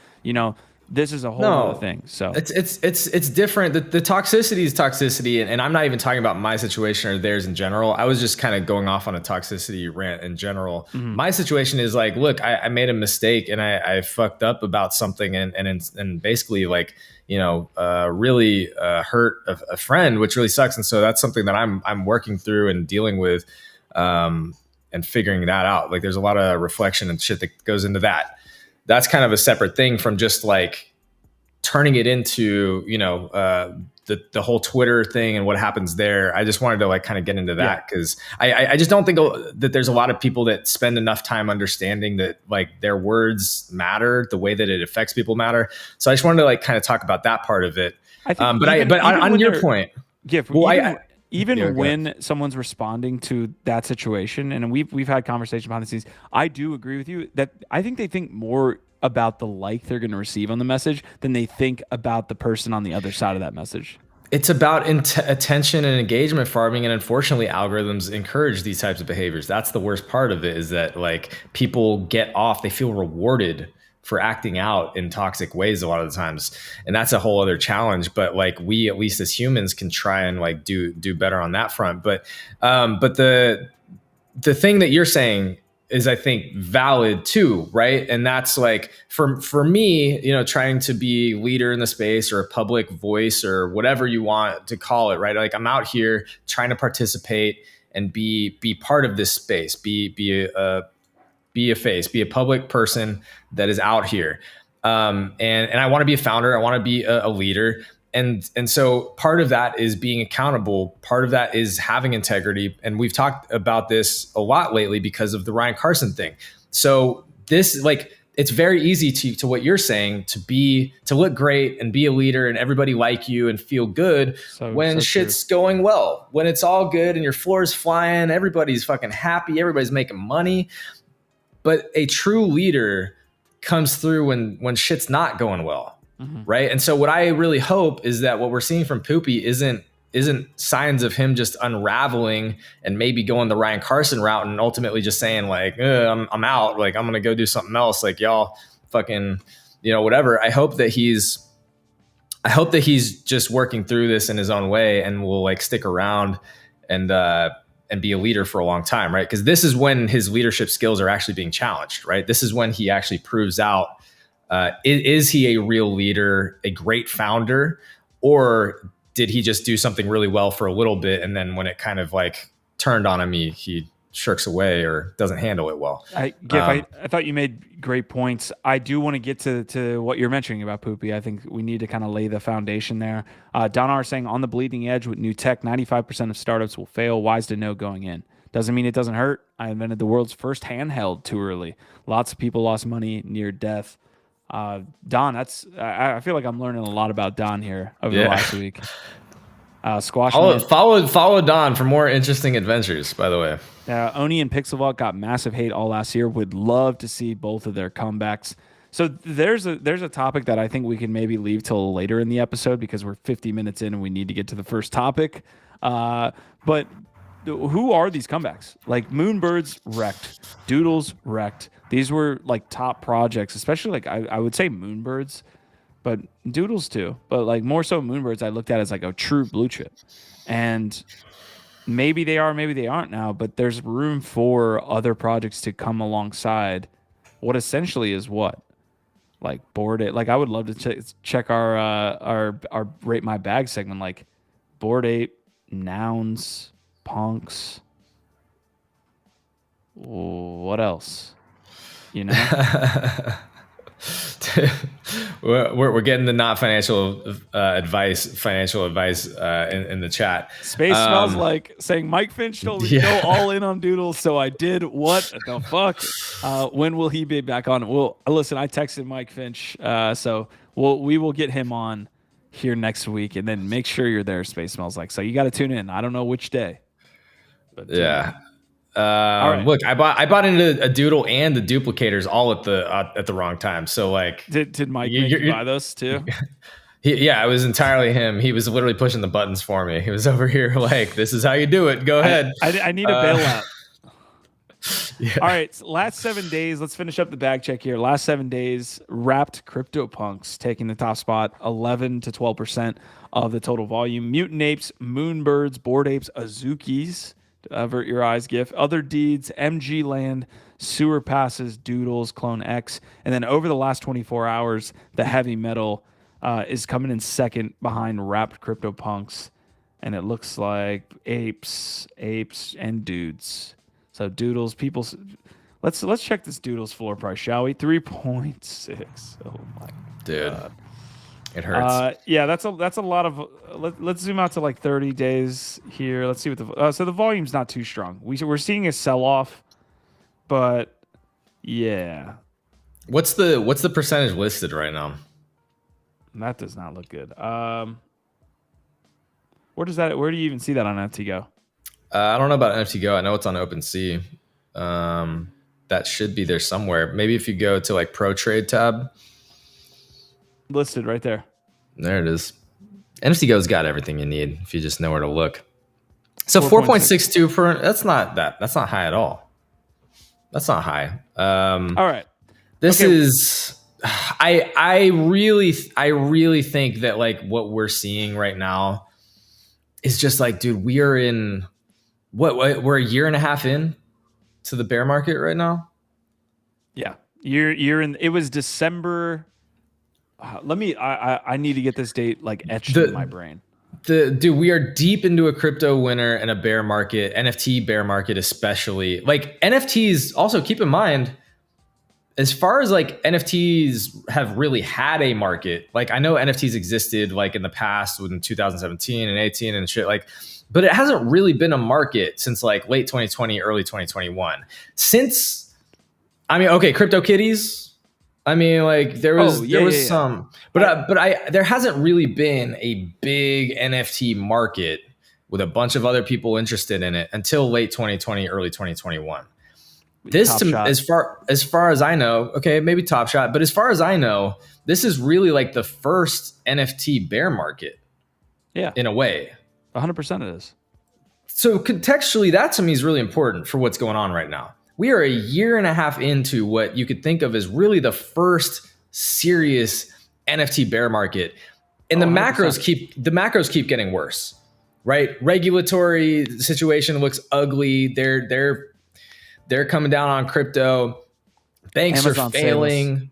this is a whole other thing. So it's different. The toxicity is toxicity. And I'm not even talking about my situation or theirs in general. I was just kind of going off on a toxicity rant in general. Mm-hmm. My situation is like, look, I made a mistake and I fucked up about something and basically like, really hurt a friend, which really sucks. And so that's something that I'm working through and dealing with, and figuring that out. Like there's a lot of reflection and shit that goes into that. That's kind of a separate thing from just like turning it into, the whole Twitter thing and what happens there. I just wanted to like kind of get into that because I just don't think that there's a lot of people that spend enough time understanding that like their words matter, the way that it affects people matter. So I just wanted to like kind of talk about that part of it. I think but on your point, even when someone's responding to that situation, and we've had conversations behind the scenes, I do agree with you that I think they think more about the like they're going to receive on the message than they think about the person on the other side of that message. It's about attention and engagement farming, and unfortunately algorithms encourage these types of behaviors. That's the worst part of it, is that like people get off, they feel rewarded for acting out in toxic ways a lot of the times. And that's a whole other challenge. But like we, at least as humans, can try and like do better on that front. But the thing that you're saying is, I think, valid too, right? And that's like for me, trying to be leader in the space or a public voice or whatever you want to call it, right? Like I'm out here trying to participate and be part of this space, be a face, be a public person that is out here. And I want to be a founder. I want to be a leader. And so part of that is being accountable. Part of that is having integrity. And we've talked about this a lot lately because of the Ryan Carson thing. So this, like, it's very easy to what you're saying, to look great and be a leader and everybody like you and feel good when shit's going well, when it's all good and your floor is flying, everybody's fucking happy, everybody's making money. But a true leader comes through when shit's not going well. Right. And so what I really hope is that what we're seeing from Poopy isn't signs of him just unraveling and maybe going the Ryan Carson route and ultimately just saying like, I'm out, like I'm gonna go do something else, like y'all fucking, whatever. I hope that he's just working through this in his own way and will like stick around and be a leader for a long time, right? Because this is when his leadership skills are actually being challenged, right? This is when he actually proves out, is he a real leader, a great founder, or did he just do something really well for a little bit, and then when it kind of like turned on him, he shirks away or doesn't handle it well? I thought you made great points. I do want to get to what you're mentioning about Poopy. I think we need to kind of lay the foundation there. Don R saying, on the bleeding edge with new tech, 95% of startups will fail. Wise to know going in. Doesn't mean it doesn't hurt. I invented the world's first handheld too early. Lots of people lost money near death. Don, I feel like I'm learning a lot about Don here over the last week. Squash. Follow Don for more interesting adventures, by the way. Oni and Pixelvault got massive hate all last year. Would love to see both of their comebacks. So there's a topic that I think we can maybe leave till later in the episode because we're 50 minutes in and we need to get to the first topic. But who are these comebacks? Like Moonbirds wrecked, Doodles wrecked. These were like top projects, especially like I would say Moonbirds, but Doodles too. But like more so Moonbirds, I looked at as like a true blue chip. And maybe they are, maybe they aren't now, but there's room for other projects to come alongside what essentially is what? Like Bored Ape. Like I would love to check our Rate My Bag segment, like Bored Ape, Nouns, Punks. What else? We're getting the not financial advice in the chat. Space smells like saying Mike Finch told me to go all in on Doodles, so I did. What the fuck? When will he be back on? Well, listen, I texted Mike Finch, so we will get him on here next week, and then make sure you're there. Space smells like, so you got to tune in. I don't know which day, but yeah. Right. Look, I bought into a Doodle and the duplicators all at the wrong time. So like, did Mike make you buy those too? It was entirely him. He was literally pushing the buttons for me. He was over here like, "This is how you do it. Go ahead." I need a bailout. Yeah. All right, so last 7 days. Let's finish up the bag check here. Last 7 days, wrapped CryptoPunks taking the top spot, 11 to 12% of the total volume. Mutant Apes, Moonbirds, Bored Apes, Azukis. Avert your eyes gif. Other Deeds, MG Land, Sewer Passes, Doodles, Clone X. And then over the last 24 hours, the Heavy Metal is coming in second behind Wrapped CryptoPunks. And it looks like Apes, and Dudes. So Doodles, people... Let's check this Doodles floor price, shall we? 3.6. Oh my God. It hurts. Yeah, that's a lot of. Let's zoom out to like 30 days here. Let's see what the so the volume's not too strong. We're seeing a sell off, but yeah. What's the percentage listed right now? That does not look good. Where do you even see that on NFTGO? I don't know about NFTGO. I know it's on OpenSea. That should be there somewhere. Maybe if you go to like Pro Trade tab. Listed right there. There it is. NFTGO's got everything you need if you just know where to look. So 4.62 per. That's not high at all. That's not high. All right. This is. I really think that like what we're seeing right now is just like, dude, we are in we're a year and a half in to the bear market right now. Yeah, you're in. It was December. I need to get this date like etched in my brain. Dude, we are deep into a crypto winter and a bear market, NFT bear market especially. Like NFTs, also keep in mind, as far as like NFTs have really had a market, like I know NFTs existed like in the past in 2017 and 18 and shit, like, but it hasn't really been a market since like late 2020, early 2021. CryptoKitties, I mean, like there Oh, was yeah, there was yeah, yeah. some, but there hasn't really been a big NFT market with a bunch of other people interested in it until late 2020, early 2021. This, Top to Shot. as far as I know, okay, maybe Top Shot, but as far as I know, this is really like the first NFT bear market Yeah, in a way. 100% it is. So contextually, that to me is really important for what's going on right now. We are a year and a half into what you could think of as really the first serious NFT bear market. And Oh, 100%. the macros keep getting worse. Right? Regulatory situation looks ugly. They're coming down on crypto. Banks are Amazon Samus. failing.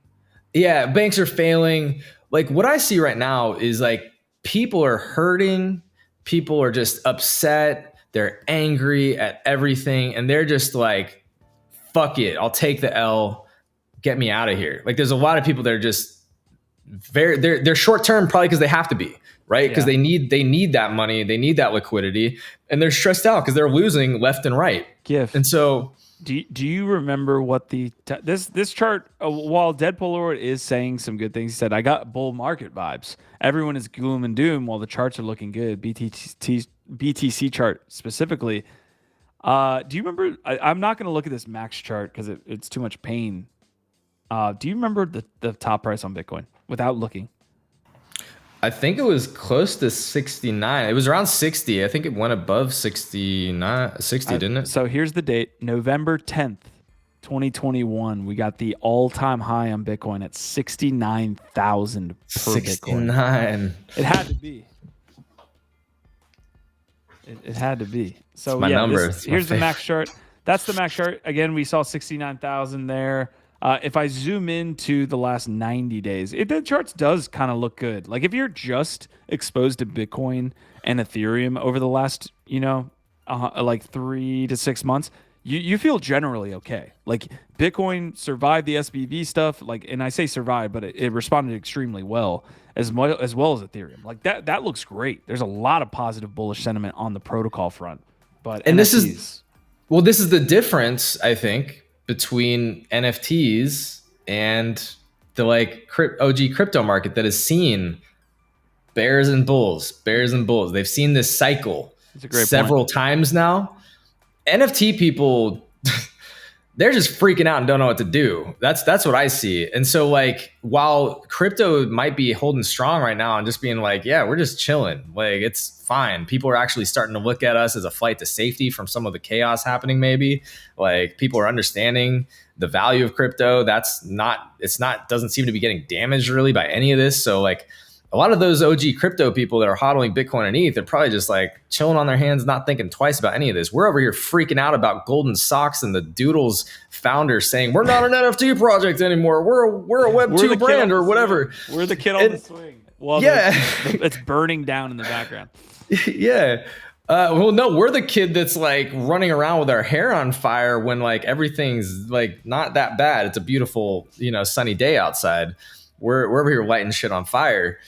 Yeah, banks are failing. Like what I see right now is like people are hurting, people are just upset, they're angry at everything, and they're just like, fuck it, I'll take the L, get me out of here. Like there's a lot of people that are just they're short term probably because they have to be, right? Because Yeah. they need that money, they need that liquidity, and they're stressed out because they're losing left and right. GIF. And so Do you remember what this chart? While Dead Polaroid is saying some good things, he said I got bull market vibes. Everyone is gloom and doom while the charts are looking good. BTC chart specifically. Do you remember? I'm not going to look at this max chart because it's too much pain. Do you remember the top price on Bitcoin without looking? I think it was close to 69. It was around 60. I think it went above 69, 60, didn't it? So here's the date, November 10th, 2021. We got the all-time high on Bitcoin at 69,000 per Bitcoin. 69. It had to be. It had to be. So my yeah, number. here's the max chart. That's the max chart. Again, we saw 69,000 there. If I zoom into the last 90 days, the charts does kind of look good. Like if you're just exposed to Bitcoin and Ethereum over the last, like 3 to 6 months, you feel generally okay. Like Bitcoin survived the SBV stuff, like, and I say survived, but it responded extremely well as well as Ethereum. Like that looks great. There's a lot of positive bullish sentiment on the protocol front, but And NFTs, this is the difference, I think, between NFTs and the like OG crypto market that has seen bears and bulls. They've seen this cycle several times now. NFT people, they're just freaking out and don't know what to do. That's what I see. And so like while crypto might be holding strong right now and just being like, yeah, we're just chilling. Like it's fine. People are actually starting to look at us as a flight to safety from some of the chaos happening maybe. Like people are understanding the value of crypto. Doesn't seem to be getting damaged really by any of this. So like a lot of those OG crypto people that are hodling Bitcoin and ETH, they're probably just like chilling on their hands, not thinking twice about any of this. We're over here freaking out about golden socks and the Doodles founder saying we're not an NFT project anymore. We're a Web2 brand or whatever. We're the kid on the swing. Well, yeah, it's burning down in the background. Yeah. Well, no, we're the kid that's like running around with our hair on fire when like everything's like not that bad. It's a beautiful, sunny day outside. We're over here lighting shit on fire.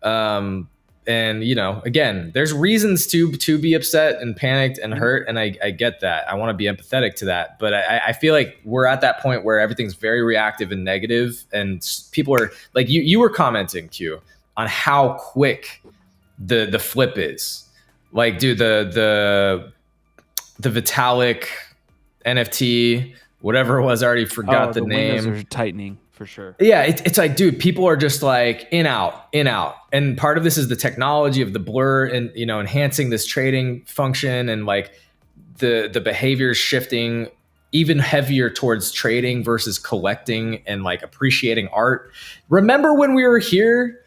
And again, there's reasons to be upset and panicked and hurt, and I get that. I want to be empathetic to that, but I feel like we're at that point where everything's very reactive and negative, and people are like you were commenting, Q, on how quick the flip is. Like, dude, the Vitalik NFT, whatever it was, I already forgot the name. Windows are tightening. For sure. Yeah, it's like, dude, people are just like in, out. And part of this is the technology of the blur and, enhancing this trading function and like the behavior shifting even heavier towards trading versus collecting and like appreciating art. Remember when we were here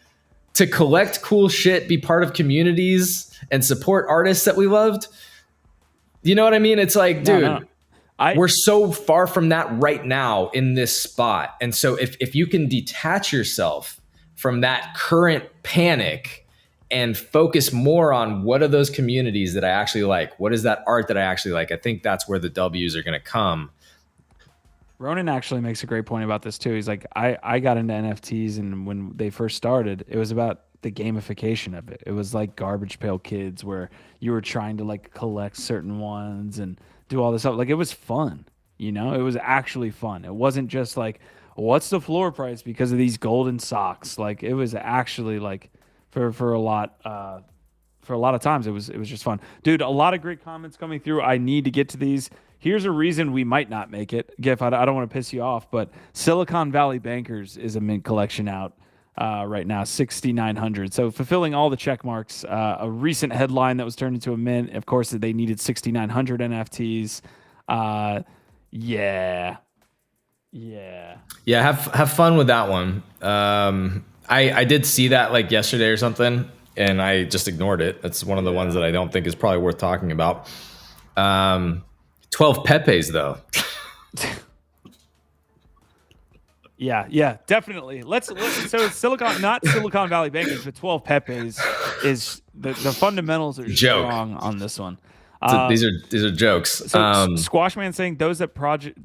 to collect cool shit, be part of communities and support artists that we loved? You know what I mean? It's like, dude. No. We're so far from that right now in this spot. And so if you can detach yourself from that current panic and focus more on what are those communities that I actually like, what is that art that I actually like, I think that's where the W's are going to come. Ronan actually makes a great point about this too. He's like, I got into NFTs, and when they first started, it was about the gamification of it. It was like Garbage Pail Kids, where you were trying to like collect certain ones and do all this stuff. Like it was fun, it was actually fun. It wasn't just like, what's the floor price because of these golden socks? Like it was actually like for a lot for a lot of times it was just fun. Dude, a lot of great comments coming through. I need to get to these. Here's a reason we might not make it. Gif, I don't want to piss you off, but Silicon Valley Bankers is a mint collection out right now, 6,900. So fulfilling all the check marks. A recent headline that was turned into a mint. Of course, they needed 6,900 NFTs. Yeah, yeah. Yeah, have fun with that one. I did see that like yesterday or something, and I just ignored it. That's one of the ones that I don't think is probably worth talking about. 12 Pepes though. Yeah, definitely. Let's so Silicon, not Silicon Valley Bankers, but 12 Pepes is the fundamentals are Joke. strong on this one. These are jokes. So Squashman saying those that project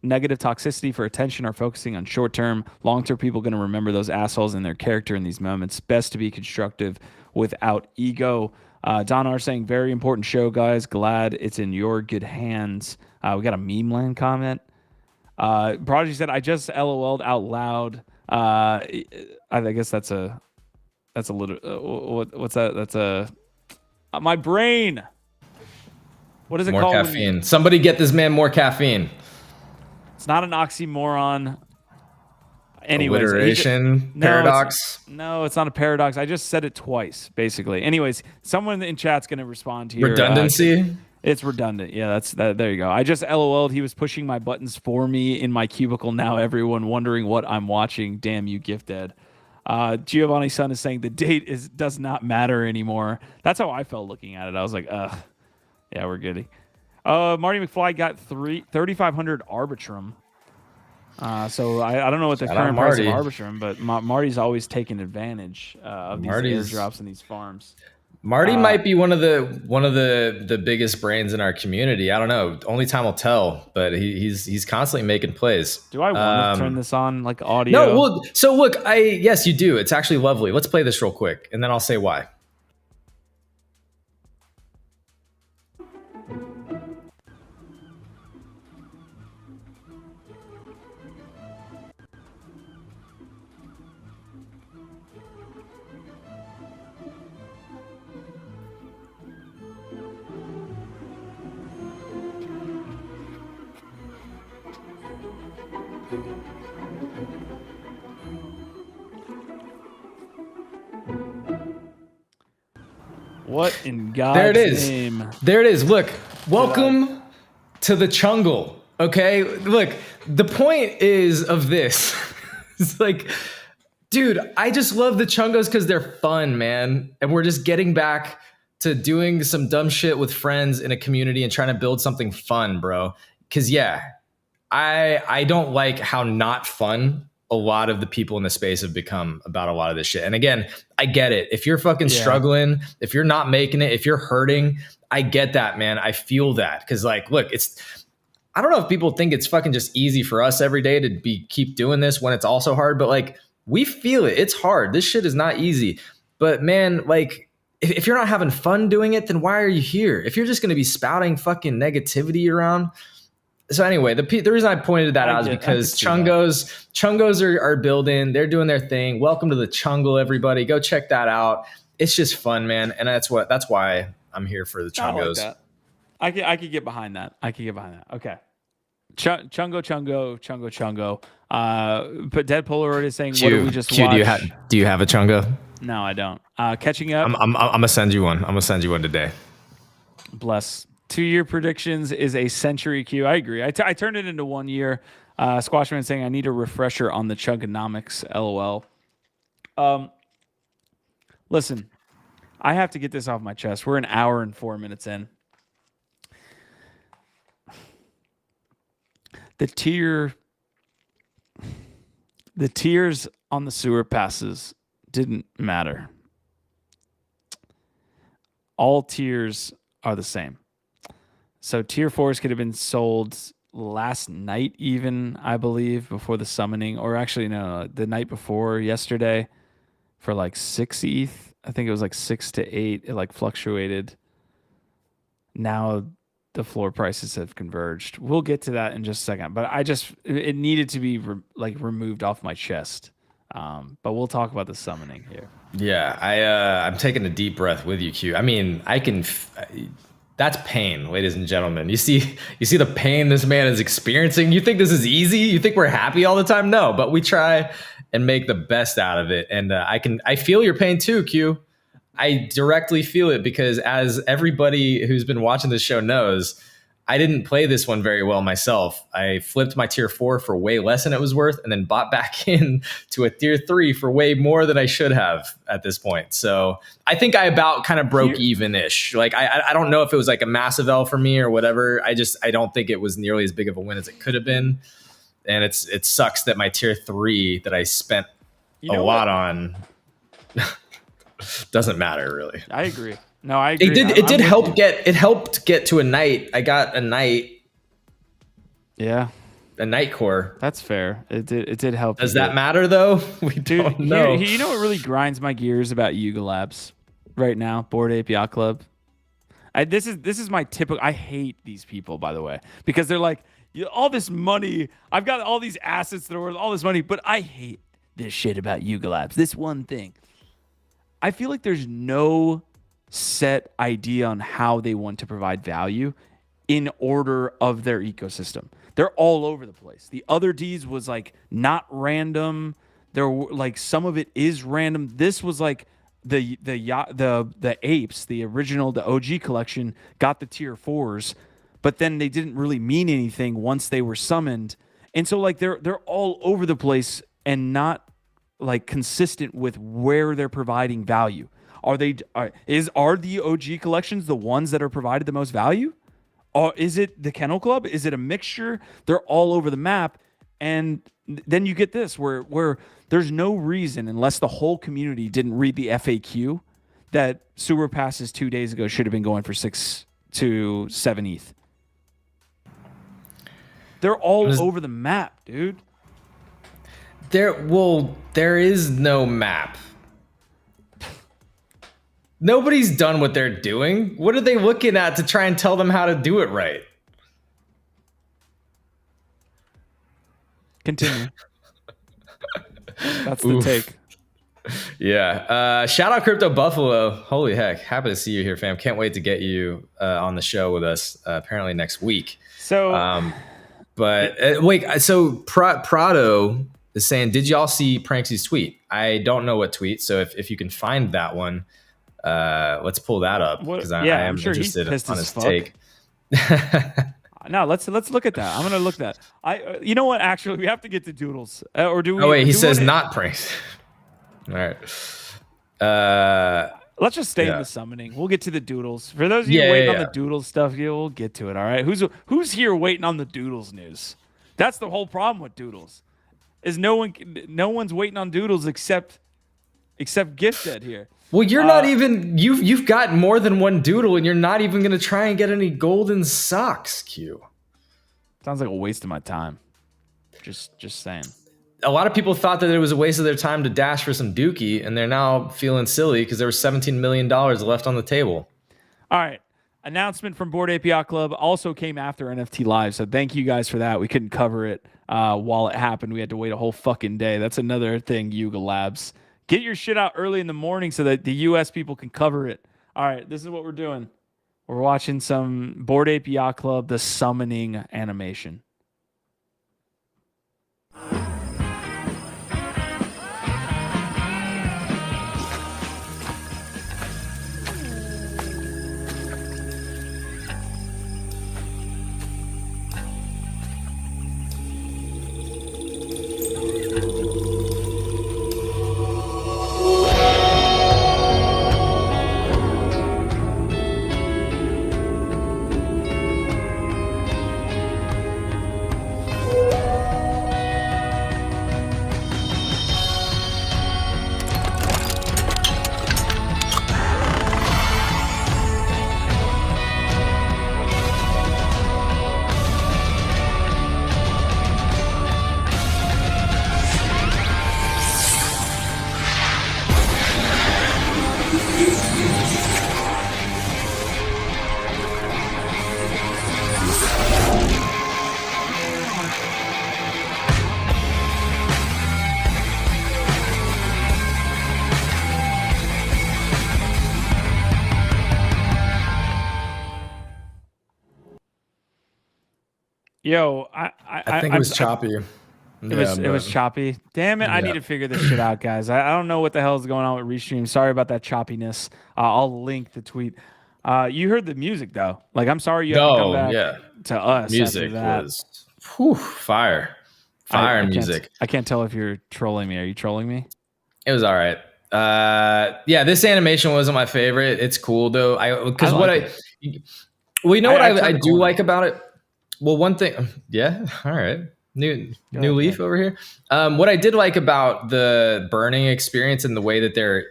negative toxicity for attention are focusing on short term. Long term, people going to remember those assholes and their character in these moments. Best to be constructive without ego. Don R saying very important show, guys. Glad it's in your good hands. We got a meme land comment. Prodigy said I just LOL'd out loud. I guess that's a little what's that? That's a my brain. What is it more called? Caffeine. Somebody get this man more caffeine. It's not an oxymoron. Anyways, alliteration, paradox. No, it's not a paradox. I just said it twice, basically. Anyways, someone in chat's going to respond here. Redundancy. It's redundant. Yeah, there you go. I just LOL'd. He was pushing my buttons for me in my cubicle. Now everyone wondering what I'm watching. Damn you, Gift Ed. Giovanni's son is saying the date does not matter anymore. That's how I felt looking at it. I was like, ugh. Yeah, we're good. Marty McFly got 3,500 Arbitrum. So I don't know what the current price of Arbitrum, but Marty's always taking advantage of these airdrops and these farms. Marty might be one of the biggest brains in our community. I don't know. Only time will tell. But he's constantly making plays. Do I want to turn this on like audio? No. Well, so look, yes, you do. It's actually lovely. Let's play this real quick, and then I'll say why. What in God's name? There it is. Look, welcome to the Chungle. Okay, look. The point is of this. It's like, dude, I just love the Chungos because they're fun, man, and we're just getting back to doing some dumb shit with friends in a community and trying to build something fun, bro. Because yeah, I don't like how not fun a lot of the people in the space have become about a lot of this shit. And again, I get it. If you're fucking struggling, if you're not making it, if you're hurting, I get that, man. I feel that. Cause like, look, I don't know if people think it's fucking just easy for us every day to keep doing this when it's also hard, but like we feel it. It's hard. This shit is not easy. But man, like if you're not having fun doing it, then why are you here? If you're just going to be spouting fucking negativity around. So anyway, the reason I pointed that out is because Chungos are building, they're doing their thing. Welcome to the Chungle, everybody. Go check that out. It's just fun, man. And that's why I'm here for the Chungos. I like that. I could get behind that. Okay. Chungo. But Dead Polaroid is saying, what did we just watch? Do you have a Chungo? No, I don't. Catching up. I'm gonna send you one. I'm gonna send you one today. Bless. 2-year predictions is a century queue. I agree. I turned it into 1 year. Squashman saying I need a refresher on the Chunkonomics. LOL. Listen, I have to get this off my chest. We're an hour and 4 minutes in. The tiers on the sewer passes didn't matter. All tiers are the same. So tier 4s could have been sold last night even, I believe, before the summoning. Or actually, no, the night before, yesterday, for like 6 ETH. I think it was like 6 to 8. It like fluctuated. Now the floor prices have converged. We'll get to that in just a second, but it needed to be removed off my chest. But we'll talk about the summoning here. Yeah, I'm taking a deep breath with you, Q. I mean, that's pain, ladies and gentlemen. You see the pain this man is experiencing. You think this is easy? You think we're happy all the time? No, but we try and make the best out of it. And I feel your pain too, Q. I directly feel it because, as everybody who's been watching this show knows, I didn't play this one very well myself. I flipped my tier 4 for way less than it was worth, and then bought back in to a tier 3 for way more than I should have at this point. So I think I about kind of broke even-ish. Like I don't know if it was like a massive L for me or whatever. I don't think it was nearly as big of a win as it could have been. And it sucks that my tier 3 that I spent a lot on doesn't matter really. I agree. No, I agree. It helped get to a knight. I got a knight. Yeah. A knight core. That's fair. It did help. Does that matter though? We don't know. You know what really grinds my gears about Yuga Labs right now? Bored Ape Yacht Club. This is my typical. I hate these people, by the way, because they're like, all this money. I've got all these assets that are worth all this money, but I hate this shit about Yuga Labs. This one thing. I feel like there's no set idea on how they want to provide value in order of their ecosystem. They're all over the place. The other D's was like not random. There were like some of it is random. This was like the apes, the original, the OG collection got the tier 4s, but then they didn't really mean anything once they were summoned. And so like they're all over the place and not like consistent with where they're providing value. Are the OG collections the ones that are provided the most value? Or is it the Kennel Club? Is it a mixture? They're all over the map. And then you get this where there's no reason, unless the whole community didn't read the FAQ, that sewer passes 2 days ago should have been going for 6 to 7 ETH. They're all over the map, dude. There is no map. Nobody's done what they're doing. What are they looking at to try and tell them how to do it right? Continue. That's the take. Yeah. Shout out Crypto Buffalo. Holy heck. Happy to see you here, fam. Can't wait to get you on the show with us apparently next week. So, wait. So Prado is saying, did y'all see Pranksy's tweet? I don't know what tweet. So if you can find that one, let's pull that up because I am sure interested on his take. No, let's look at that. I'm gonna look at that. You know what? Actually, we have to get to Doodles, or do we? Oh wait, he says not pranks. All right. Let's just stay in the summoning. We'll get to the Doodles. For those of you waiting on the Doodles stuff, we'll get to it. All right. Who's here waiting on the Doodles news? That's the whole problem with Doodles. Is no one's waiting on Doodles except Gifted here. Well, you're not even you've got more than one doodle, and you're not even gonna try and get any golden socks, Q. Sounds like a waste of my time. Just saying. A lot of people thought that it was a waste of their time to dash for some dookie, and they're now feeling silly because there was $17 million left on the table. All right. Announcement from Bored Ape Yacht Club also came after NFT Live, so thank you guys for that. We couldn't cover it while it happened. We had to wait a whole fucking day. That's another thing, Yuga Labs. Get your shit out early in the morning so that the U.S. people can cover it. All right, this is what we're doing. We're watching some Bored Ape Yacht Club, the summoning animation. Yo, I think it was choppy. Yeah, it was but choppy. Damn it! I need yeah. to figure this shit out, guys. I don't know what the hell is going on with Restream. Sorry about that choppiness. I'll link the tweet. You heard the music though. Like, I'm sorry you have to come Oh, back yeah. to us after Music that. was whew, fire. Fire music. I can't tell if you're trolling me. Are you trolling me? It was all right. Yeah, this animation wasn't my favorite. It's cool though. I Because what like I it. well, you know what I I turned the do corner. like about it. Well, one thing, yeah, all right. Go New ahead, go leaf ahead. over here. What I did like about the burning experience and the way that they're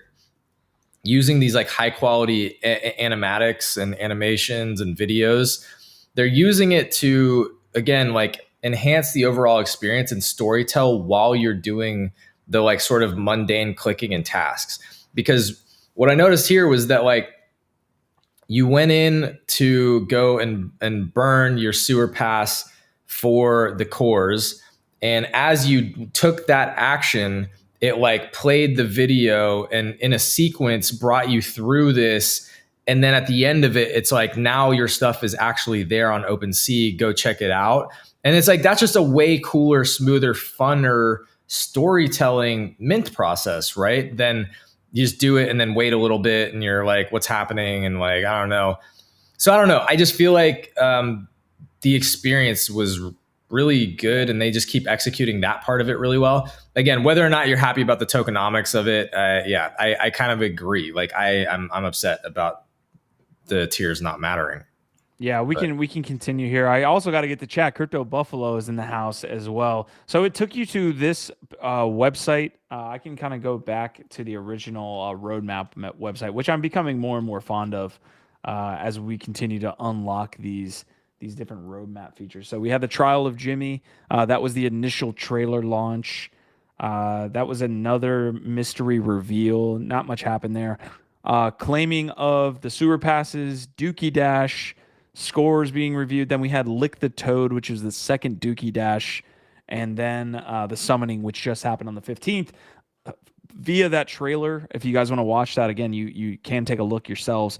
using these like high quality animatics and animations and videos, they're using it to again like enhance the overall experience and storytell while you're doing the like sort of mundane clicking and tasks. Because what I noticed here was that like you went in to go and burn your sewer pass for the cores, and as you took that action, it like played the video and in a sequence brought you through this, and then at the end of it it's like now your stuff is actually there on OpenSea, go check it out. And it's like that's just a way cooler, smoother, funner storytelling mint process, right? Then you just do it and then wait a little bit and you're like, what's happening? And like, I don't know. So I don't know. I just feel like the experience was really good and they just keep executing that part of it really well. Again, whether or not you're happy about the tokenomics of it, yeah, I kind of agree. Like I'm upset about the tiers not mattering. Yeah, But we can continue here. I also got to get the chat. Crypto Buffalo is in the house as well. So it took you to this website. I can kind of go back to the original website, which I'm becoming more and more fond of as we continue to unlock these different roadmap features. So we had the trial of Jimmy. That was the initial trailer launch. That was another mystery reveal. Not much happened there. Claiming of the sewer passes, Dookie Dash scores being reviewed. Then we had Lick the Toad, which was the second Dookie Dash, and then the summoning, which just happened on the 15th. Via that trailer, if you guys want to watch that again, you can take a look yourselves.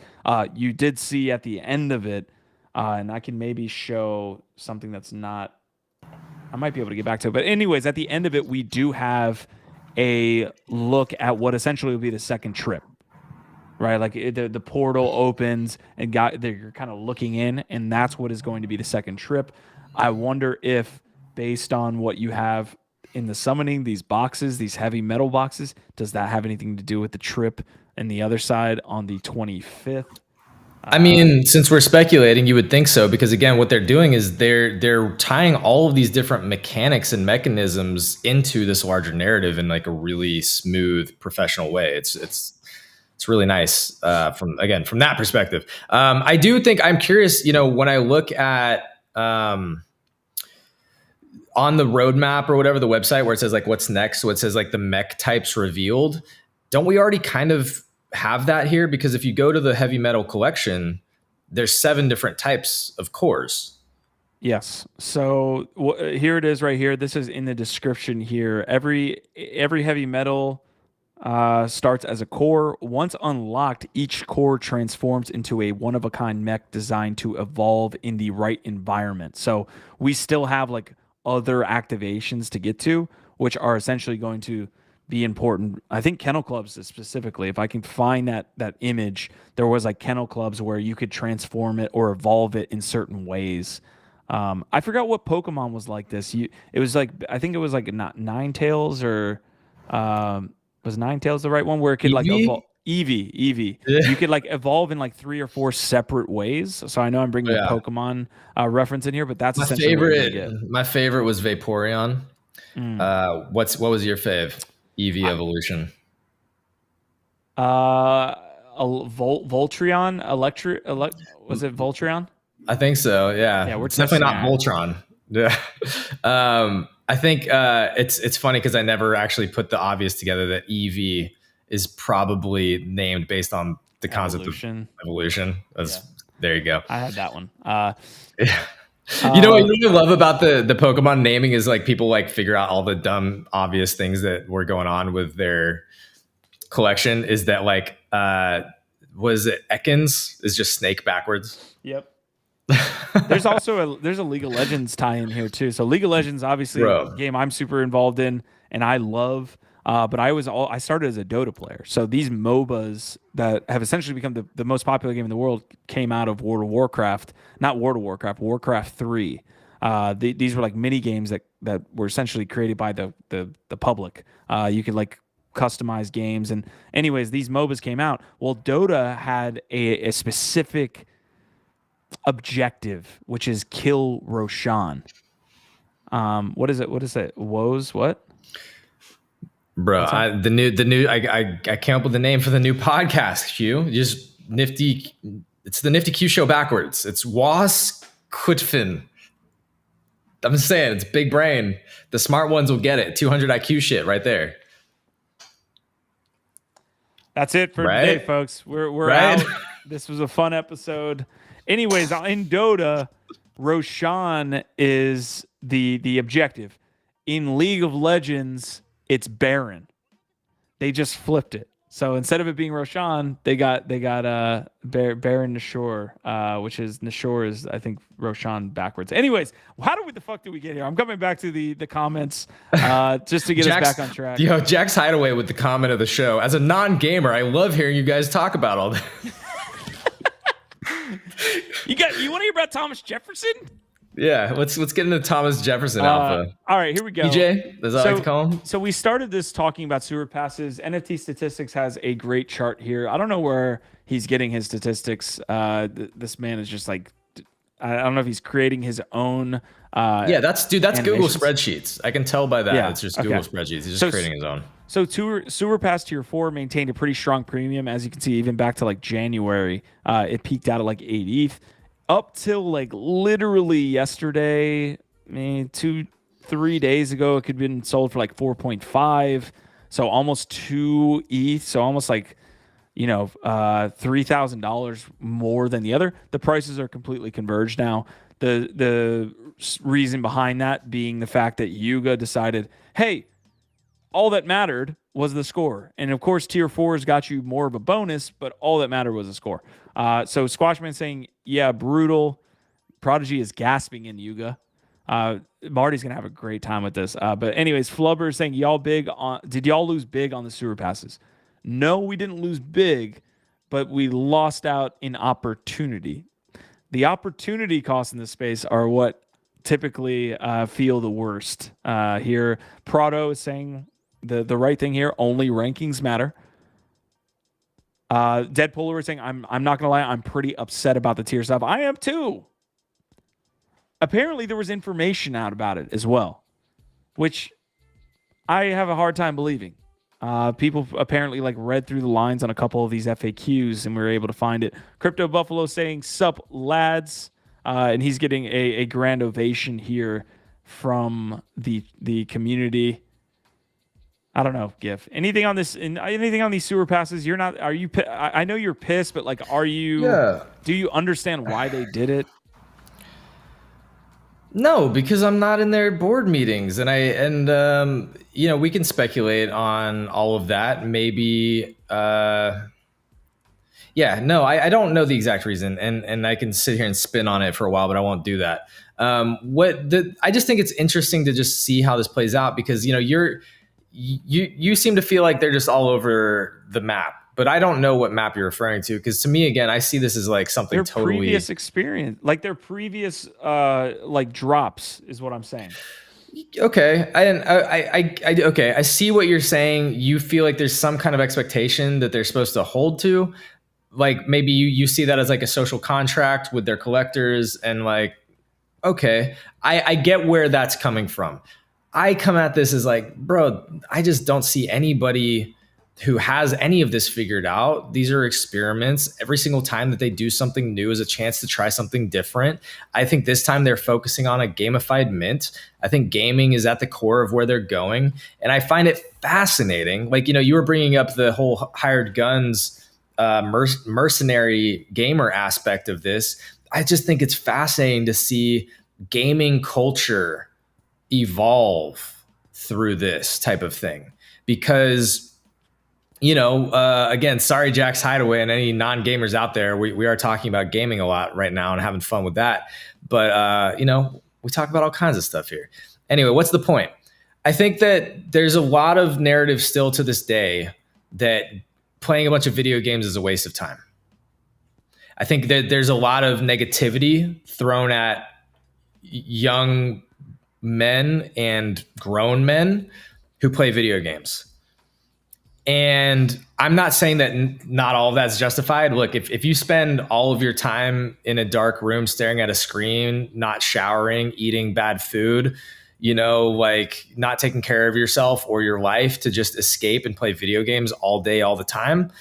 You did see at the end of it, and I can maybe show something that's not. I might be able to get back to it, but anyways, at the end of it, we do have a look at what essentially will be the second trip, right? Like the portal opens and you're kind of looking in, and that's what is going to be the second trip. I wonder if, based on what you have in the summoning, these boxes, these heavy metal boxes, does that have anything to do with the trip and the other side on the 25th? I mean, since we're speculating, you would think so, because again, what they're doing is they're tying all of these different mechanics and mechanisms into this larger narrative in like a really smooth, professional way. It's really nice from that perspective. I do think I'm curious. You know, when I look at on the roadmap or whatever, the website where it says like what's next, so it says like the mech types revealed. Don't we already kind of have that here? Because if you go to the heavy metal collection, there's 7 different types of cores. Yes. So here it is right here. This is in the description here. Every heavy metal starts as a core. Once unlocked, each core transforms into a one-of-a-kind mech designed to evolve in the right environment. So we still have like other activations to get to, which are essentially going to be important. I think kennel clubs specifically, if I can find that image, there was like kennel clubs where you could transform it or evolve it in certain ways. I forgot what Pokemon was like this. It was like, I think it was like not Ninetales or was Ninetales the right one, where it could like Eevee? evolve. Eevee. Yeah. You could like evolve in like 3 or 4 separate ways. So I know I'm bringing the Yeah. Pokemon reference in here, but that's essentially what you're gonna get. My favorite was Vaporeon. Mm. What was your fave? EV evolution. Voltreon, was it Voltreon? I think so. Yeah, Yeah, we're it's definitely testing not that. Voltron. Yeah. I think it's funny because I never actually put the obvious together that EV is probably named based on the concept of Evolution. evolution. Yeah, There you go. I had that one. Yeah. You know what I love about the Pokemon naming is like people like figure out all the dumb obvious things that were going on with their collection. Is that like was it Ekans is just snake backwards? Yep. There's also there's a League of Legends tie in here too. So League of Legends, obviously, a Bro. game I'm super involved in and I love. But I started as a Dota player. So these MOBAs that have essentially become the most popular game in the world came out of World of Warcraft, not World of Warcraft, Warcraft 3. These were like mini games that were essentially created by the public. You could like customize games, and anyways, these MOBAs came out. Well, Dota had a specific objective, which is kill Roshan. What is it? What is it? Woes? What? Bro, I came up with the name for the new podcast, Q. Just nifty. It's the Nifty Q show backwards. It's Was Kutfin. I'm just saying, it's big brain. The smart ones will get it. 200 IQ shit right there. That's it for Right? today, folks. We're Right? out. This was a fun episode. Anyways, in Dota, Roshan is the objective. In League of Legends, it's Baron. They just flipped it. So instead of it being Roshan, they got Baron Nashor, which is Nashor is I think Roshan backwards. Anyways, the fuck did we get here? I'm coming back to the comments just to get us back on track. Yo, Jack's Hideaway with the comment of the show. As a non-gamer, I love hearing you guys talk about all that. You want to hear about Thomas Jefferson? Yeah, let's get into Thomas Jefferson Alpha. All right, here we go. EJ, as I like to call him. So we started this talking about sewer passes. NFT Statistics has a great chart here. I don't know where he's getting his statistics. This man is just like, I don't know if he's creating his own. That's Google animations. Spreadsheets. I can tell by that. Yeah, It's just Google Spreadsheets. He's just creating his own. So Sewer Pass Tier 4 maintained a pretty strong premium. As you can see, even back to like January, it peaked out at like 8 ETH. Up till like literally yesterday, 2-3 days ago, it could have been sold for like 4.5. So almost 2 ETH. So almost like, $3,000 more than the other. The prices are completely converged now. The reason behind that being the fact that Yuga decided, hey, all that mattered was the score. And of course, tier 4s got you more of a bonus, but all that mattered was the score. So Squashman saying, yeah, brutal. Prodigy is gasping in Yuga. Marty's going to have a great time with this. But anyways, Flubber is saying, did y'all lose big on the sewer passes? No, we didn't lose big, but we lost out in opportunity. The opportunity costs in this space are what typically feel the worst. Here, Prado is saying the right thing here. Only rankings matter. Deadpolar is saying, I'm not gonna lie, I'm pretty upset about the tier stuff. I am too. Apparently, there was information out about it as well, which I have a hard time believing. People apparently like read through the lines on a couple of these FAQs and we were able to find it. Crypto Buffalo saying, sup lads, and he's getting a grand ovation here from the community. I don't know, GIF. Anything on this? Anything on these sewer passes? You're not. Are you? I know you're pissed, but like, are you? Yeah. Do you understand why they did it? No, because I'm not in their board meetings, and we can speculate on all of that. Maybe. I don't know the exact reason, and I can sit here and spin on it for a while, but I won't do that. I just think it's interesting to just see how this plays out because you seem to feel like they're just all over the map, but I don't know what map you're referring to because to me, again, I see this as like something their totally previous experience, like their previous like drops is what I'm saying. Okay, I see what you're saying. You feel like there's some kind of expectation that they're supposed to hold to, like maybe you see that as like a social contract with their collectors, and like, okay, I get where that's coming from. I come at this as like, bro, I just don't see anybody who has any of this figured out. These are experiments. Every single time that they do something new is a chance to try something different. I think this time they're focusing on a gamified mint. I think gaming is at the core of where they're going. And I find it fascinating. Like, you were bringing up the whole hired guns, mercenary gamer aspect of this. I just think it's fascinating to see gaming culture evolve through this type of thing because again, sorry Jack's Hideaway and any non-gamers out there, we are talking about gaming a lot right now and having fun with that, But we talk about all kinds of stuff here. Anyway, what's the point? I think that there's a lot of narrative still to this day that playing a bunch of video games is a waste of time. I think that there's a lot of negativity thrown at young men and grown men who play video games. And I'm not saying that not all of that's justified. Look, if you spend all of your time in a dark room staring at a screen, not showering, eating bad food, like not taking care of yourself or your life to just escape and play video games all day, all the time.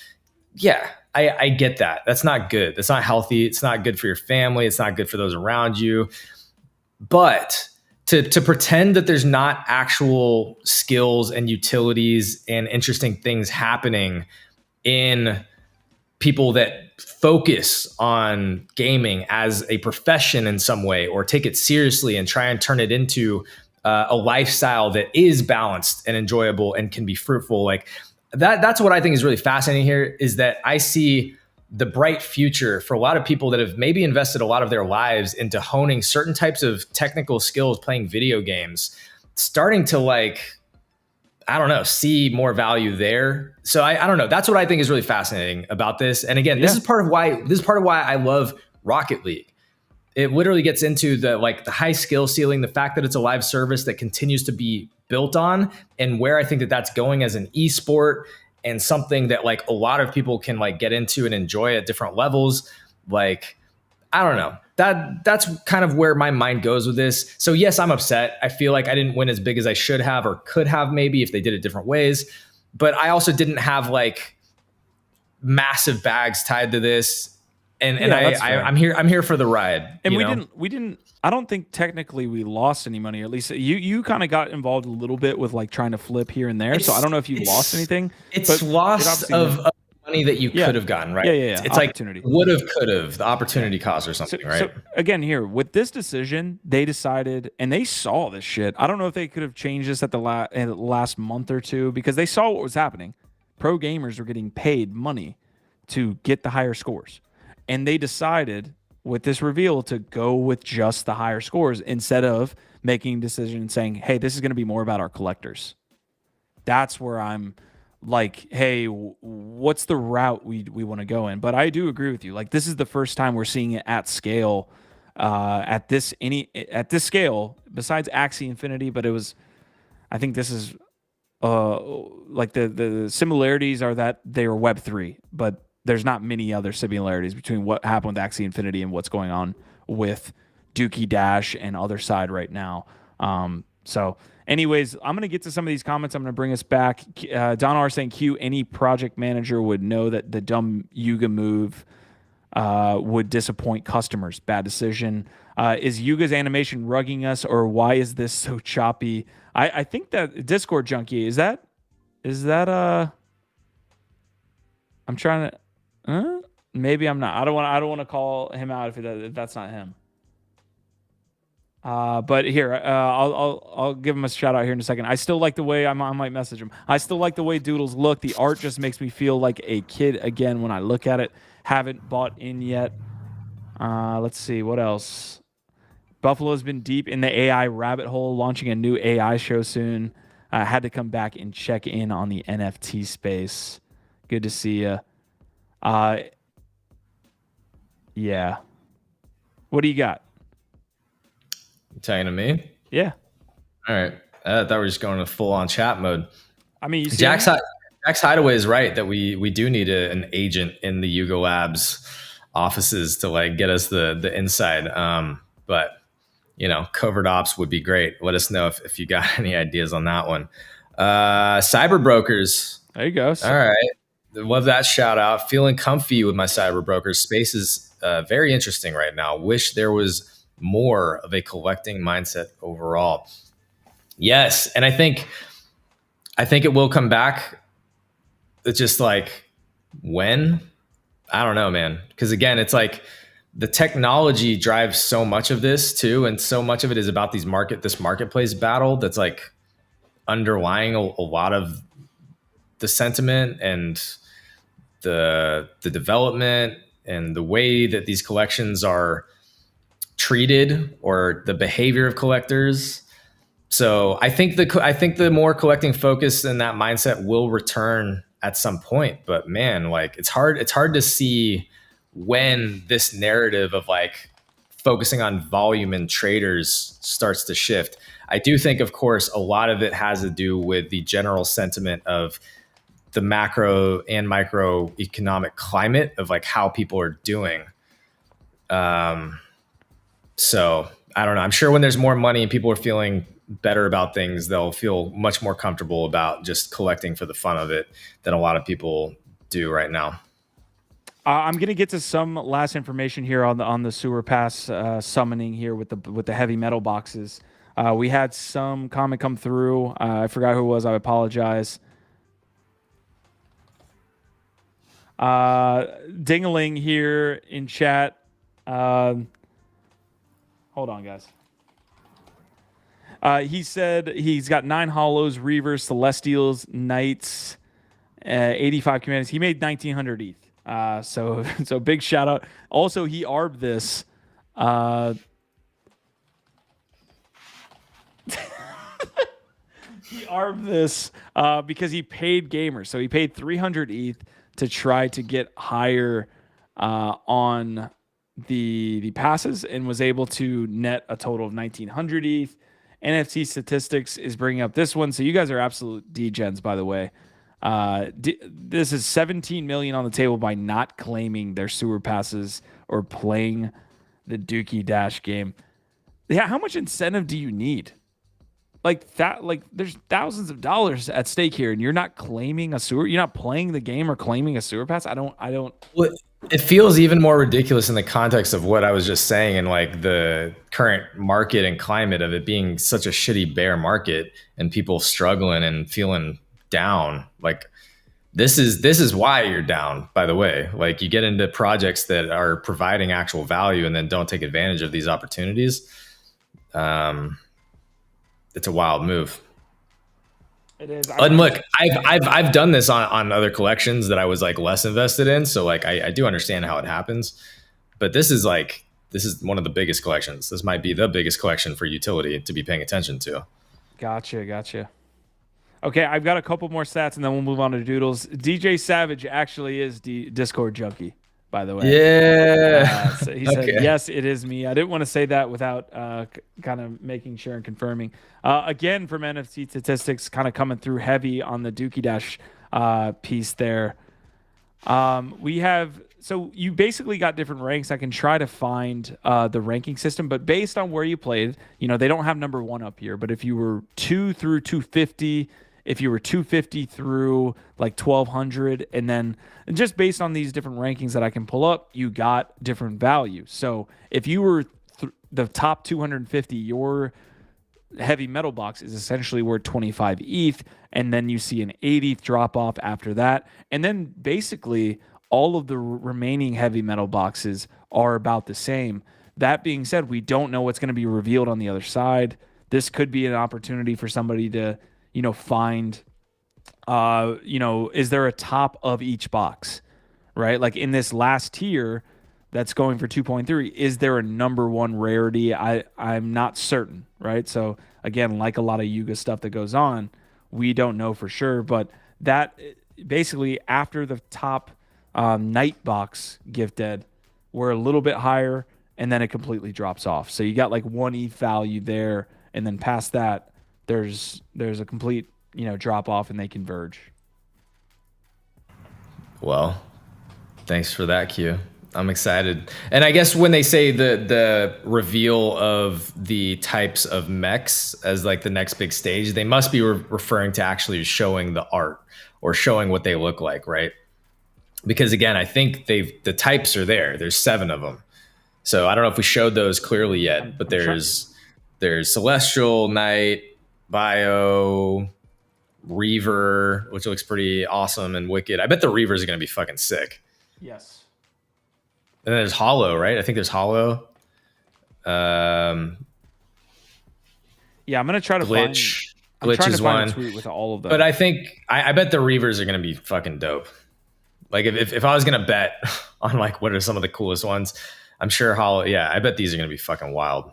Yeah, I get that. That's not good. That's not healthy. It's not good for your family. It's not good for those around you. But to pretend that there's not actual skills and utilities and interesting things happening in people that focus on gaming as a profession in some way, or take it seriously and try and turn it into a lifestyle that is balanced and enjoyable and can be fruitful, like that's what I think is really fascinating here, is that I see the bright future for a lot of people that have maybe invested a lot of their lives into honing certain types of technical skills playing video games, starting to see more value there. So I don't know. That's what I think is really fascinating about this. And again, this is part of why I love Rocket League. It literally gets into the high skill ceiling, the fact that it's a live service that continues to be built on, and where I think that that's going as an esport and something that a lot of people can get into and enjoy at different levels. I don't know. That's kind of where my mind goes with this. So yes, I'm upset. I feel like I didn't win as big as I should have or could have, maybe, if they did it different ways. But I also didn't have massive bags tied to this. And I'm here for the ride. And we didn't. I don't think technically we lost any money. At least you kind of got involved a little bit with trying to flip here and there. So I don't know if you lost anything. It's loss of money that you could have gotten, right? Yeah. It's opportunity. Would have, could have, the opportunity cost or something, right? So again, here with this decision, they decided, and they saw this shit. I don't know if they could have changed this at the last month or two, because they saw what was happening. Pro gamers were getting paid money to get the higher scores. And they decided with this reveal to go with just the higher scores instead of making a decision and saying, hey, this is going to be more about our collectors. That's where I'm hey, what's the route we want to go in? But I do agree with you. This is the first time we're seeing it at scale, at this scale, besides Axie Infinity. But I think this is the similarities are that they are Web3, but there's not many other similarities between what happened with Axie Infinity and what's going on with Dookie Dash and other side right now. So anyways, I'm going to get to some of these comments. I'm going to bring us back. Don R saying, Q, any project manager would know that the dumb Yuga move would disappoint customers. Bad decision. Is Yuga's animation rugging us, or why is this so choppy? I think that Discord Junkie, is that I'm trying to maybe I'm not. I don't want to call him out if that's not him. But here, I'll give him a shout out here in a second. I still like the way I might message him. I still like the way Doodles look. The art just makes me feel like a kid again when I look at it. Haven't bought in yet. Let's see what else. Buffalo's been deep in the AI rabbit hole, launching a new AI show soon. I had to come back and check in on the NFT space. Good to see you. Yeah. What do you got? You talking to me? Yeah. All right. I thought we were just going to full on chat mode. I mean, you see Jack's Hideaway is right that we do need an agent in the Yuga Labs offices to get us the inside. But covert ops would be great. Let us know if you got any ideas on that one. Cyber brokers. There you go. All right. Love that shout out. Feeling comfy with my cyber brokers. Space is very interesting right now. Wish there was more of a collecting mindset overall. Yes, and I think it will come back. It's just when? I don't know, man. Because again, it's the technology drives so much of this too, and so much of it is about this marketplace battle that's underlying a lot of the sentiment and the development and the way that these collections are treated or the behavior of collectors. So I think the more collecting focus and that mindset will return at some point. But man, like it's hard to see when this narrative of like focusing on volume and traders starts to shift. I do think, of course, a lot of it has to do with the general sentiment of the macro and microeconomic climate of like how people are doing. So I don't know. I'm sure when there's more money and people are feeling better about things, they'll feel much more comfortable about just collecting for the fun of it than a lot of people do right now. I'm gonna get to some last information here on the sewer pass summoning here with the heavy metal boxes. We had some comment come through. I forgot who it was. I apologize. Dingaling here in chat. Hold on, guys. He said he's got 9 hollows, reavers, celestials, knights, 85 commanders. He made 1900 ETH. So big shout out. Also, he arbed this. He arbed this because he paid gamers. So he paid 300 ETH to try to get higher on the passes and was able to net a total of 1900 ETH. NFT Statistics is bringing up this one. So you guys are absolute degens, by the way. This is 17 million on the table by not claiming their sewer passes or playing the Dookie Dash game. Yeah, how much incentive do you need? Like that, like there's thousands of dollars at stake here, and you're not claiming a sewer. You're not playing the game or claiming a sewer pass. I don't. Well, it feels even more ridiculous in the context of what I was just saying, and like the current market and climate of it being such a shitty bear market and people struggling and feeling down. Like this is why you're down, by the way. Like you get into projects that are providing actual value and then don't take advantage of these opportunities. It's a wild move. It is. And look, I've done this on other collections that I was like less invested in. So like I do understand how it happens, but this is one of the biggest collections. This might be the biggest collection for utility to be paying attention to. Gotcha. Okay, I've got a couple more stats and then we'll move on to Doodles. DJ Savage actually is Discord junkie, by the way. Yeah. So he said, yes, it is me. I didn't want to say that without kind of making sure and confirming. Again, from NFT Statistics, kind of coming through heavy on the Dookie Dash piece there. We have, so you basically got different ranks. I can try to find the ranking system, but based on where you played, they don't have number 1 up here, but if you were 2 through 250, if you were 250 through like 1200, and then just based on these different rankings that I can pull up, you got different values. So if you were the top 250, your heavy metal box is essentially worth 25 ETH, and then you see an 8 ETH drop off after that. And then basically all of the remaining heavy metal boxes are about the same. That being said, we don't know what's going to be revealed on the other side. This could be an opportunity for somebody to find, is there a top of each box, right? Like in this last tier that's going for 2.3, is there a number 1 rarity? I'm not certain, right? So again, like a lot of Yuga stuff that goes on, we don't know for sure, but that basically after the top night box gifted, we're a little bit higher and then it completely drops off. So you got like 1 ETH value there, and then past that, there's a complete drop off and they converge. Well, thanks for that, Q. I'm excited. And I guess when they say the reveal of the types of mechs as like the next big stage, they must be referring to actually showing the art or showing what they look like, right? Because again, I think the types are there. There's 7 of them. So I don't know if we showed those clearly yet, but there's Celestial, Knight, Bio, Reaver, which looks pretty awesome, and Wicked. I bet the Reavers are going to be fucking sick. Yes. And then there's Hollow, right? I think there's Hollow. Yeah, I'm going to try to Glitch. find... Glitch is one. A tweet with all of them. But I think... I bet the Reavers are going to be fucking dope. Like, if I was going to bet on, like, what are some of the coolest ones, I'm sure I bet these are going to be fucking wild.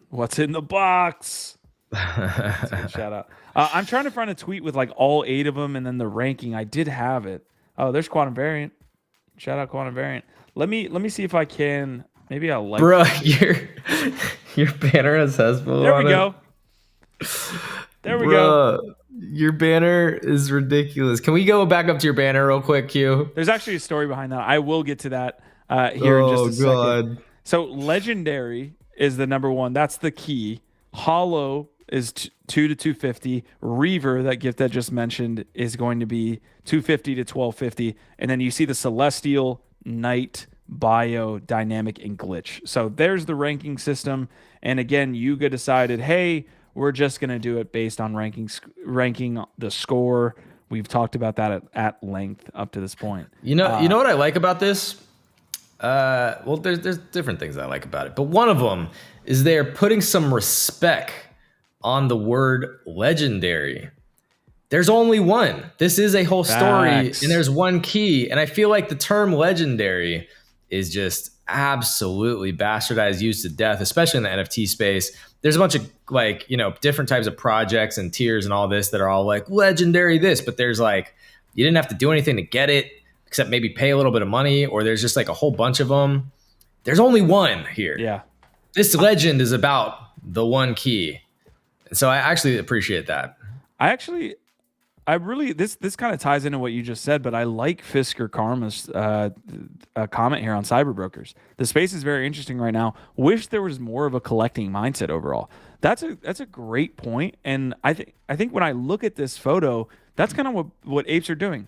What's in the box? That's a good shout out. I'm trying to find a tweet with like all 8 of them and then the ranking. I did have it. Oh, there's Quantum Variant. Shout out Quantum Variant. Let me see if I can. Maybe I'll like. Bro, your banner has Hezbollah. There we go. There we go. Your banner is ridiculous. Can we go back up to your banner real quick, Q? There's actually a story behind that. I will get to that here in just a second. God. So Legendary is the number 1. That's the key. Hollow is 2 to 250. Reaver, that gift that just mentioned, is going to be 250 to 1250. And then you see the Celestial, Night, Bio, Dynamic, and Glitch. So there's the ranking system. And again, Yuga decided, hey, we're just going to do it based on ranking the score. We've talked about that at length up to this point. You know what I like about this? Well, there's different things I like about it, but one of them is they're putting some respect on the word legendary. There's only one. This is a whole story, Facts. and there's one key. And I feel like the term legendary is just absolutely bastardized, used to death, especially in the NFT space. There's a bunch of different types of projects and tiers and all this that are all like legendary this, but there's like, you didn't have to do anything to get it except maybe pay a little bit of money, or there's just like a whole bunch of them. There's only one here. Yeah. This legend is about the one key. And so I actually appreciate that. I really this kind of ties into what you just said, but I like Fisker Karma's comment here on Cyberbrokers. The space is very interesting right now. Wish there was more of a collecting mindset overall. That's a great point, and I think when I look at this photo, that's kind of what apes are doing.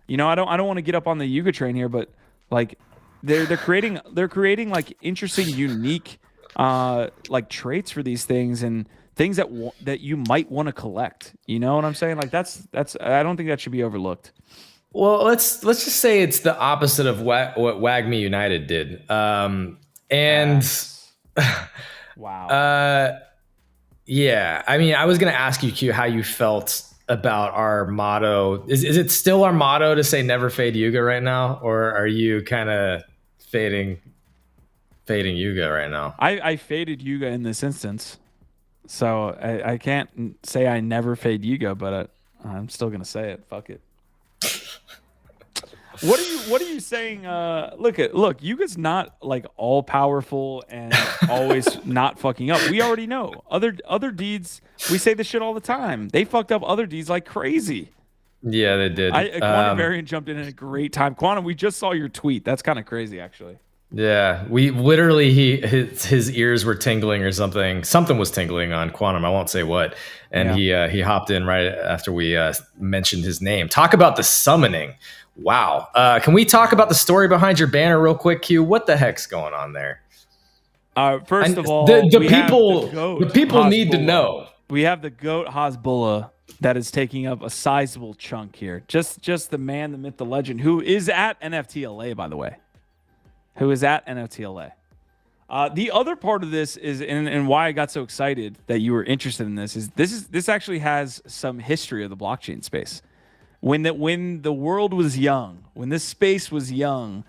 You know, I don't want to get up on the Yuga train here, but like they're creating like interesting, unique like traits for these things and things that you might want to collect. You know what I'm saying? Like that's I don't think that should be overlooked. Well, let's just say it's the opposite of what WAGME United did. Wow. Yeah. I mean, I was gonna ask you, Q, how you felt about our motto. Is it still our motto to say never fade Yuga right now, or are you kind of fading Yuga right now? I faded Yuga in this instance. So I can't say I never fade Yuga, but I'm still gonna say it. Fuck it. What are you saying? Look, Yuga's not like all powerful and always not fucking up. We already know. Other deeds, we say this shit all the time. They fucked up other deeds like crazy. Yeah, they did. Quantum Variant jumped in at a great time. Quantum, we just saw your tweet. That's kind of crazy, actually. Yeah, we literally his ears were tingling or something. Something was tingling on Quantum. I won't say what. And he hopped in right after we mentioned his name. Talk about the summoning. Wow. Can we talk about the story behind your banner real quick, Q? What the heck's going on there? First of all, the people need to know. We have the GOAT Hasbullah that is taking up a sizable chunk here. Just the man, the myth, the legend, who is at NFT LA, by the way. Who is at NFT LA. The other part of this is, and why I got so excited that you were interested in this, is this actually has some history of the blockchain space. When the world was young, when this space was young,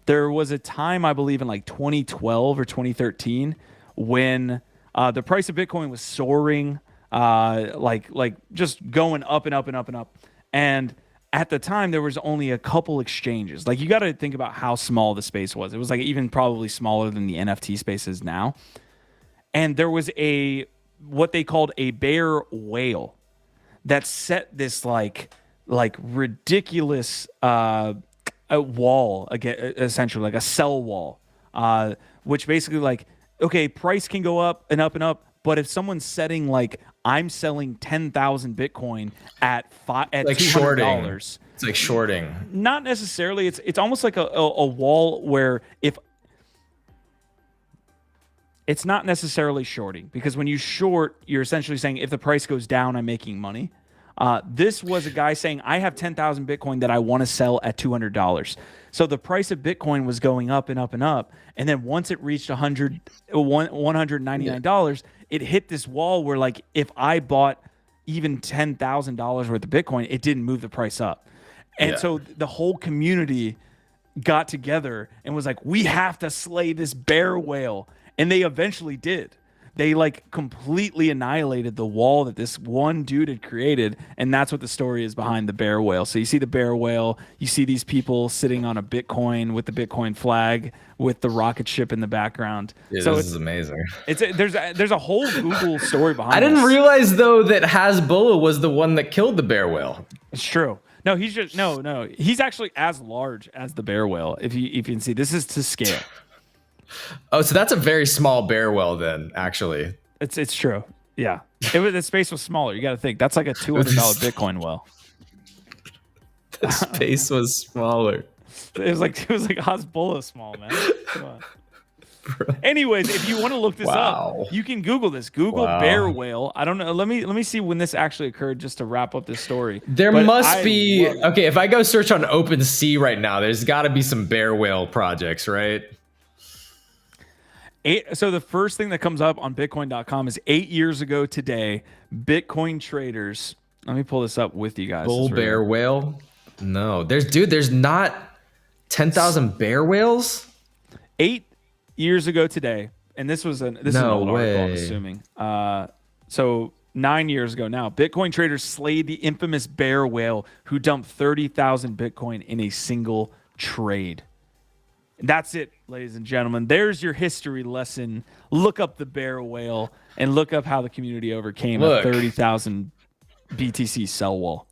there was a time, I believe in like 2012 or 2013, when the price of Bitcoin was soaring, like just going up and up and up and up. And at the time, there was only a couple exchanges. Like, you got to think about how small the space was. It was like even probably smaller than the NFT space is now. And there was what they called a bear whale that set this like ridiculous a wall, again, essentially like a sell wall, which basically like, okay, price can go up and up and up, but if someone's setting like, I'm selling 10,000 Bitcoin at like $200. It's like shorting. Not necessarily. It's almost like a wall where if it's not necessarily shorting, because when you short, you're essentially saying if the price goes down, I'm making money. This was a guy saying, I have 10,000 Bitcoin that I want to sell at $200. So the price of Bitcoin was going up and up and up. And then once it reached $199, it hit this wall where, like, if I bought even $10,000 worth of Bitcoin, it didn't move the price up. And so the whole community got together and was like, we have to slay this bear whale. And they eventually did. They like completely annihilated the wall that this one dude had created. And that's what the story is behind the bear whale. So you see the bear whale, you see these people sitting on a Bitcoin with the Bitcoin flag with the rocket ship in the background. Yeah, so this is amazing. There's a whole Google story behind I didn't this. realize though that Hasbulla was the one that killed the bear whale. It's true. No, he's just no. He's actually as large as the bear whale. If you can see, this is to scale. Oh, so that's a very small bear whale then, actually. It's true. Yeah. The space was smaller. You got to think that's like a $200 Bitcoin well. The space was smaller. It was like Hasbulla small, man. Come on. Anyways, if you want to look this up, you can Google this. Google bear whale. I don't know. Let me see when this actually occurred, just to wrap up this story. There must be. Okay, if I go search on OpenSea right now, there's got to be some bear whale projects, right? So the first thing that comes up on Bitcoin.com is 8 years ago today, Bitcoin traders. Let me pull this up with you guys. Bull bear whale. No, there's not 10,000 bear whales. 8 years ago today, and this is an old article, I'm assuming. So 9 years ago now, Bitcoin traders slayed the infamous bear whale who dumped 30,000 Bitcoin in a single trade. And that's it, ladies and gentlemen. There's your history lesson. Look up the bear whale and look up how the community overcame a 30,000 BTC sell wall.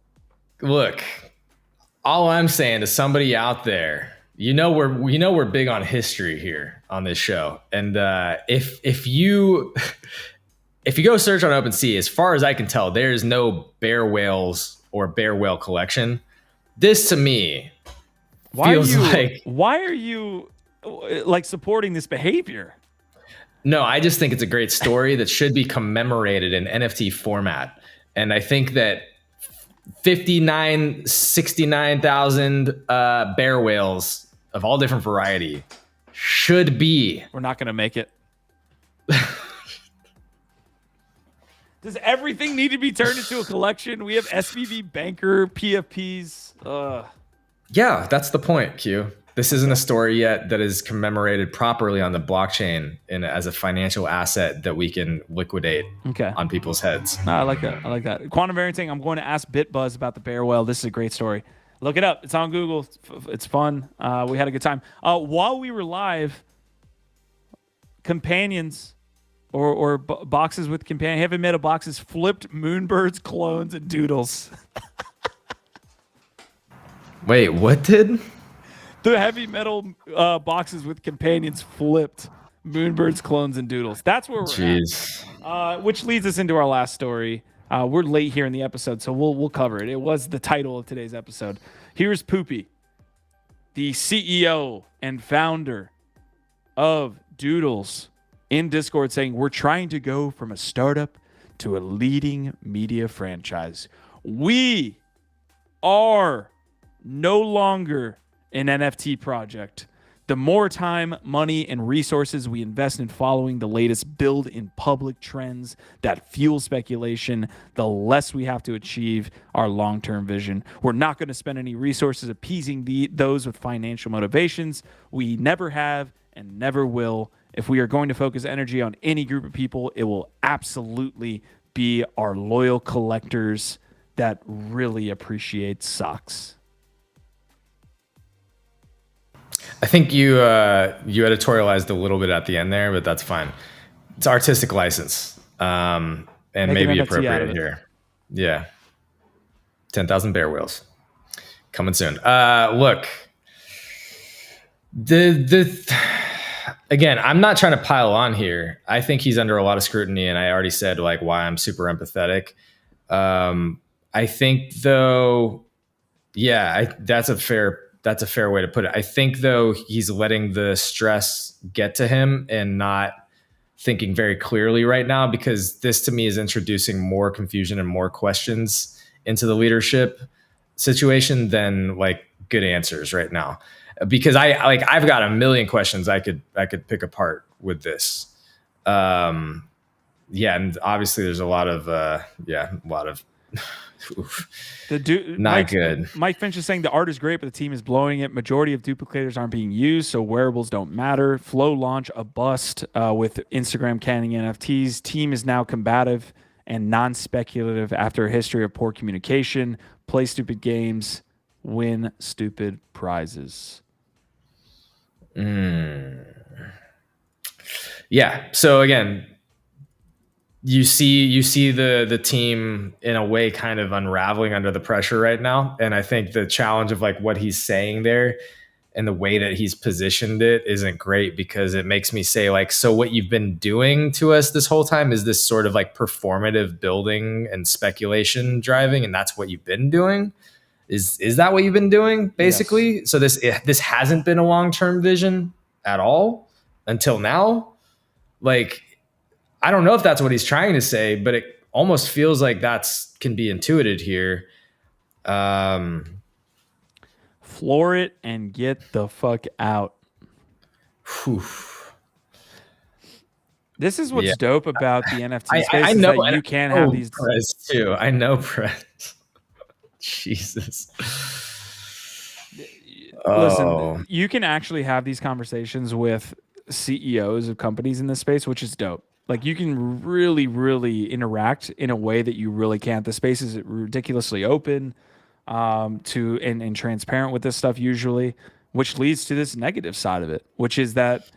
Look, all I'm saying to somebody out there, we're big on history here on this show, and if you go search on OpenSea, as far as I can tell, there is no bear whales or bear whale collection. This to me why are you like supporting this behavior? No, I just think it's a great story that should be commemorated in NFT format, and I think that 69,000 bear whales of all different variety should be. We're not going to make it. Does everything need to be turned into a collection? We have SVB Banker, PFPs. Yeah, that's the point, Q. This isn't a story yet that is commemorated properly on the blockchain as a financial asset that we can liquidate on people's heads. No, I like that. Quantum varianting, I'm going to ask BitBuzz about the bear whale. This is a great story. Look it up. It's on Google. It's fun. We had a good time. While we were live, companions or boxes with companion, heavy metal boxes flipped Moonbirds, clones, and Doodles. Wait, what did? The heavy metal boxes with companions flipped Moonbirds, clones, and Doodles. That's where we're at. Which leads us into our last story. We're late here in the episode, so we'll cover it. It was the title of today's episode. Here's Poopy, the CEO and founder of Doodles, in Discord saying, we're trying to go from a startup to a leading media franchise. We are no longer an NFT project. The more time, money, and resources we invest in following the latest build in public trends that fuel speculation, the less we have to achieve our long-term vision. We're not going to spend any resources appeasing those with financial motivations. We never have and never will. If we are going to focus energy on any group of people, it will absolutely be our loyal collectors that really appreciate socks. I think you editorialized a little bit at the end there, but that's fine. It's artistic license, and maybe appropriate here. Yeah, 10,000 bear whales coming soon. Look, again, I'm not trying to pile on here. I think he's under a lot of scrutiny, and I already said like why I'm super empathetic. I think though, that's a fair way to put it. I think though he's letting the stress get to him and not thinking very clearly right now, because this to me is introducing more confusion and more questions into the leadership situation than like good answers right now. Because I've got a million questions I could pick apart with this. And obviously there's a lot of Oof, The dude, not good. Mike Finch is saying the art is great, but the team is blowing it. Majority of duplicators aren't being used, so wearables don't matter. Flow launch a bust with Instagram canning NFTs. Team is now combative and non-speculative after a history of poor communication. Play stupid games, win stupid prizes. Yeah. So again, you see the team in a way kind of unraveling under the pressure right now, and I think the challenge of like what he's saying there and the way that he's positioned it isn't great, because it makes me say like, so what you've been doing to us this whole time is this sort of like performative building and speculation driving, and that's what you've been doing. Is that what you've been doing basically? Yes. So this hasn't been a long-term vision at all until now. Like, I don't know if that's what he's trying to say, but it almost feels like that's can be intuited here. Floor it and get the fuck out. Whew. This is what's dope about the NFT space. I know, is that you can have these Prez too. I know Prez. Jesus. Listen, you can actually have these conversations with CEOs of companies in this space, which is dope. Like, you can really, really interact in a way that you really can't. The space is ridiculously open to and transparent with this stuff usually, which leads to this negative side of it, which is that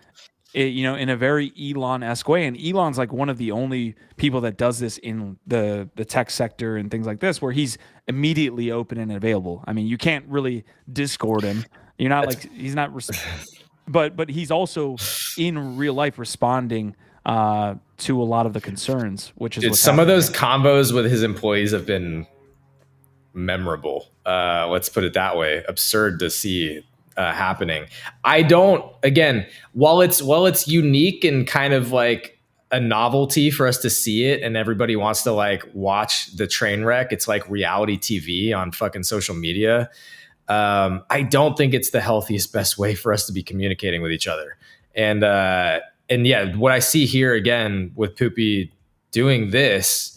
in a very Elon-esque way. And Elon's like one of the only people that does this in the tech sector and things like this, where he's immediately open and available. I mean, you can't really Discord him. You're not like, he's not, but he's also in real life responding to a lot of the concerns, which is some of those combos with his employees have been memorable. Let's put it that way. Absurd to see happening. I don't, again, while it's unique and kind of like a novelty for us to see it, and everybody wants to like watch the train wreck, it's like reality TV on fucking social media. I don't think it's the healthiest, best way for us to be communicating with each other. And yeah, what I see here again with Poopy doing this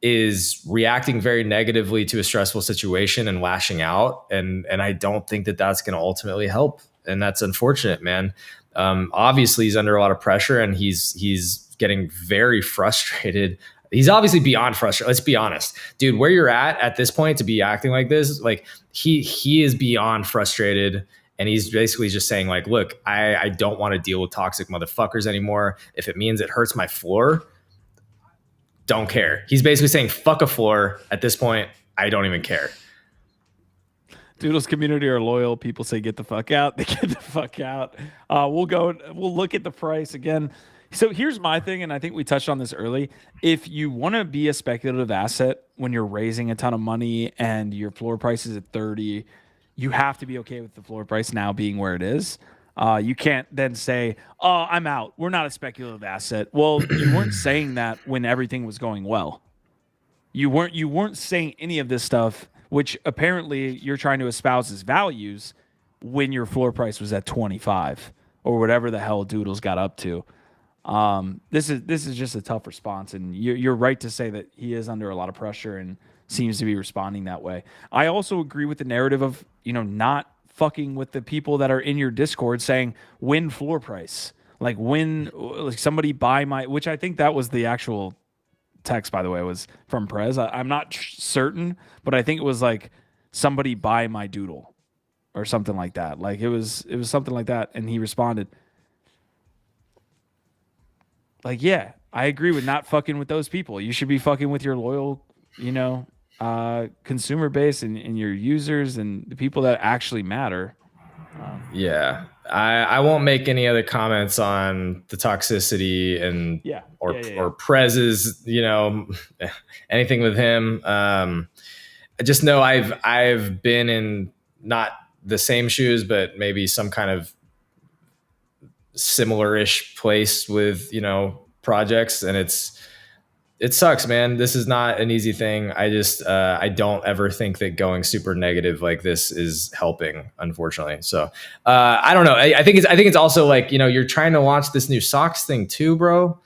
is reacting very negatively to a stressful situation and lashing out. And I don't think that that's going to ultimately help. And that's unfortunate, man. Obviously he's under a lot of pressure, and he's getting very frustrated. He's obviously beyond frustrated. Let's be honest, dude, where you're at this point to be acting like this, like he is beyond frustrated. And he's basically just saying like, look, I don't want to deal with toxic motherfuckers anymore. If it means it hurts my floor, don't care. He's basically saying, fuck a floor at this point. I don't even care. Doodles community are loyal. People say, get the fuck out. They get the fuck out. We'll look at the price again. So here's my thing, and I think we touched on this early. If you want to be a speculative asset when you're raising a ton of money and your floor price is at 30, you have to be okay with the floor price now being where it is. You can't then say, oh, I'm out. We're not a speculative asset. Well, you weren't saying that when everything was going well. You weren't saying any of this stuff, which apparently you're trying to espouse as values, when your floor price was at 25 or whatever the hell Doodles got up to. This is just a tough response, and you're right to say that he is under a lot of pressure and seems to be responding that way. I also agree with the narrative of, not fucking with the people that are in your Discord saying win floor price, like somebody buy my, which I think that was the actual text, by the way, was from Prez. I'm not certain, but I think it was like somebody buy my doodle or something like that. Like it was something like that. And he responded like, yeah, I agree with not fucking with those people. You should be fucking with your loyal, consumer base and your users and the people that actually matter. Yeah. I won't make any other comments on the toxicity and or Prez's, anything with him. I just know I've been in not the same shoes, but maybe some kind of similar-ish place with, projects, and it sucks, man. This is not an easy thing. I just I don't ever think that going super negative like this is helping, unfortunately. So I don't know. I think it's also like, you're trying to launch this new socks thing too, bro.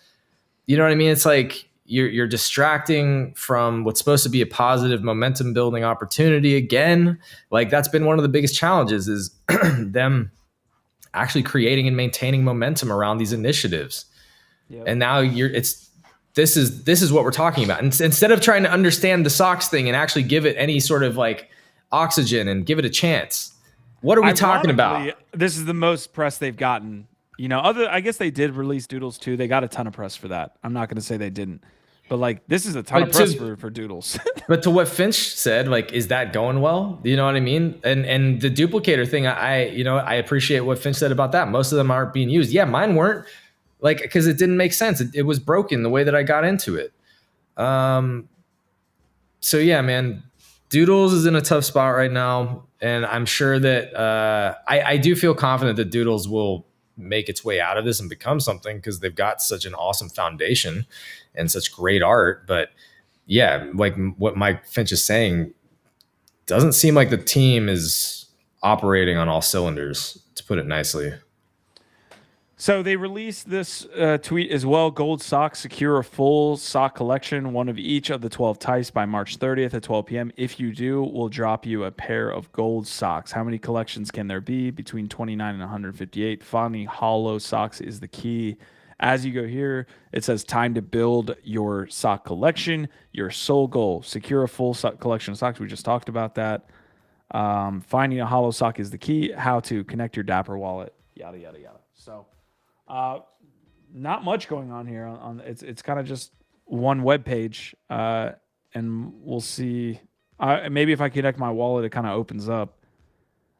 You know what I mean? It's like, you're distracting from what's supposed to be a positive momentum building opportunity again. Like that's been one of the biggest challenges is them actually creating and maintaining momentum around these initiatives. Yep. And now this is what we're talking about. And instead of trying to understand the socks thing and actually give it any sort of like oxygen and give it a chance, what are we talking about? This is the most press they've gotten. You know, I guess they did release Doodles too. They got a ton of press for that. I'm not going to say they didn't, but like this is a ton of press for Doodles. But to what Finch said, like, is that going well? You know what I mean? And the duplicator thing, I appreciate what Finch said about that. Most of them aren't being used. Yeah, mine weren't, like, because it didn't make sense. It was broken the way that I got into it. So yeah, man, Doodles is in a tough spot right now, and I'm sure that I do feel confident that Doodles will make its way out of this and become something because they've got such an awesome foundation and such great art. But yeah, like what Mike Finch is saying, doesn't seem like the team is operating on all cylinders, to put it nicely. So they released this tweet as well. Gold socks secure a full sock collection, one of each of the 12 types by March 30th at 12 p.m. If you do, we'll drop you a pair of gold socks. How many collections can there be? Between 29 and 158. Finding hollow socks is the key. As you go here, it says time to build your sock collection. Your sole goal, secure a full collection of socks. We just talked about that. Finding a hollow sock is the key. How to connect your Dapper wallet, yada, yada, yada. So not much going on here. It's kind of just one web page, and we'll see. Maybe if I connect my wallet, it kind of opens up.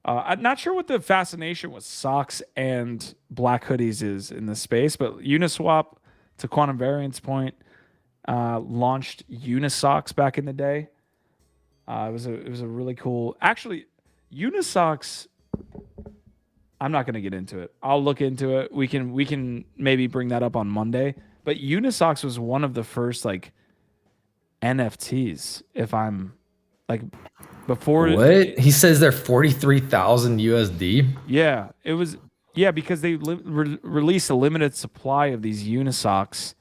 I'm not sure what the fascination with socks and black hoodies is in this space, but Uniswap, to Quantum Variance point, launched Unisocks back in the day. It was a really cool. Actually, Unisocks. I'm not going to get into it. I'll look into it. We can maybe bring that up on Monday. But Unisocks was one of the first like NFTs. If I'm like before what he says they're 43,000 USD. Yeah, it was. Yeah, because they released a limited supply of these Unisocks.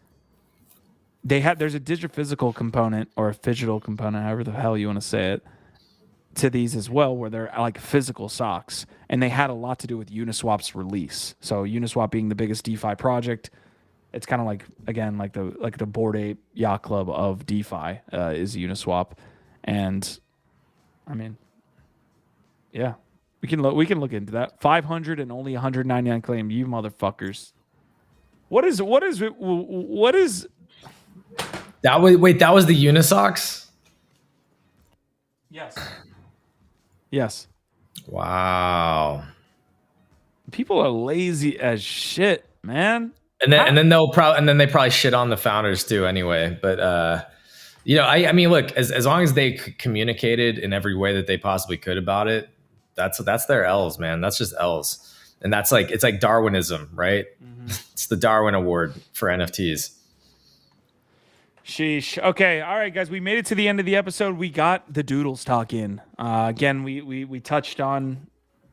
There's a digiphysical component or a phygital component, however the hell you want to say it, to these as well, where they're like physical socks, and they had a lot to do with Uniswap's release. So Uniswap being the biggest DeFi project, it's kind of like, again, like the Bored Ape Yacht Club of DeFi is Uniswap, and I mean, yeah, we can look into that. 500 and only 199 claim, you motherfuckers. What is that was the Unisocks? Yes. Wow. People are lazy as shit, man. And then they probably shit on the founders too anyway. But I mean, look, as long as they communicated in every way that they possibly could about it, that's their L's, man. That's just L's. And it's like Darwinism, right? Mm-hmm. It's the Darwin Award for NFTs. Sheesh. Okay. All right, guys. We made it to the end of the episode. We got the Doodles talk in. Again, we touched on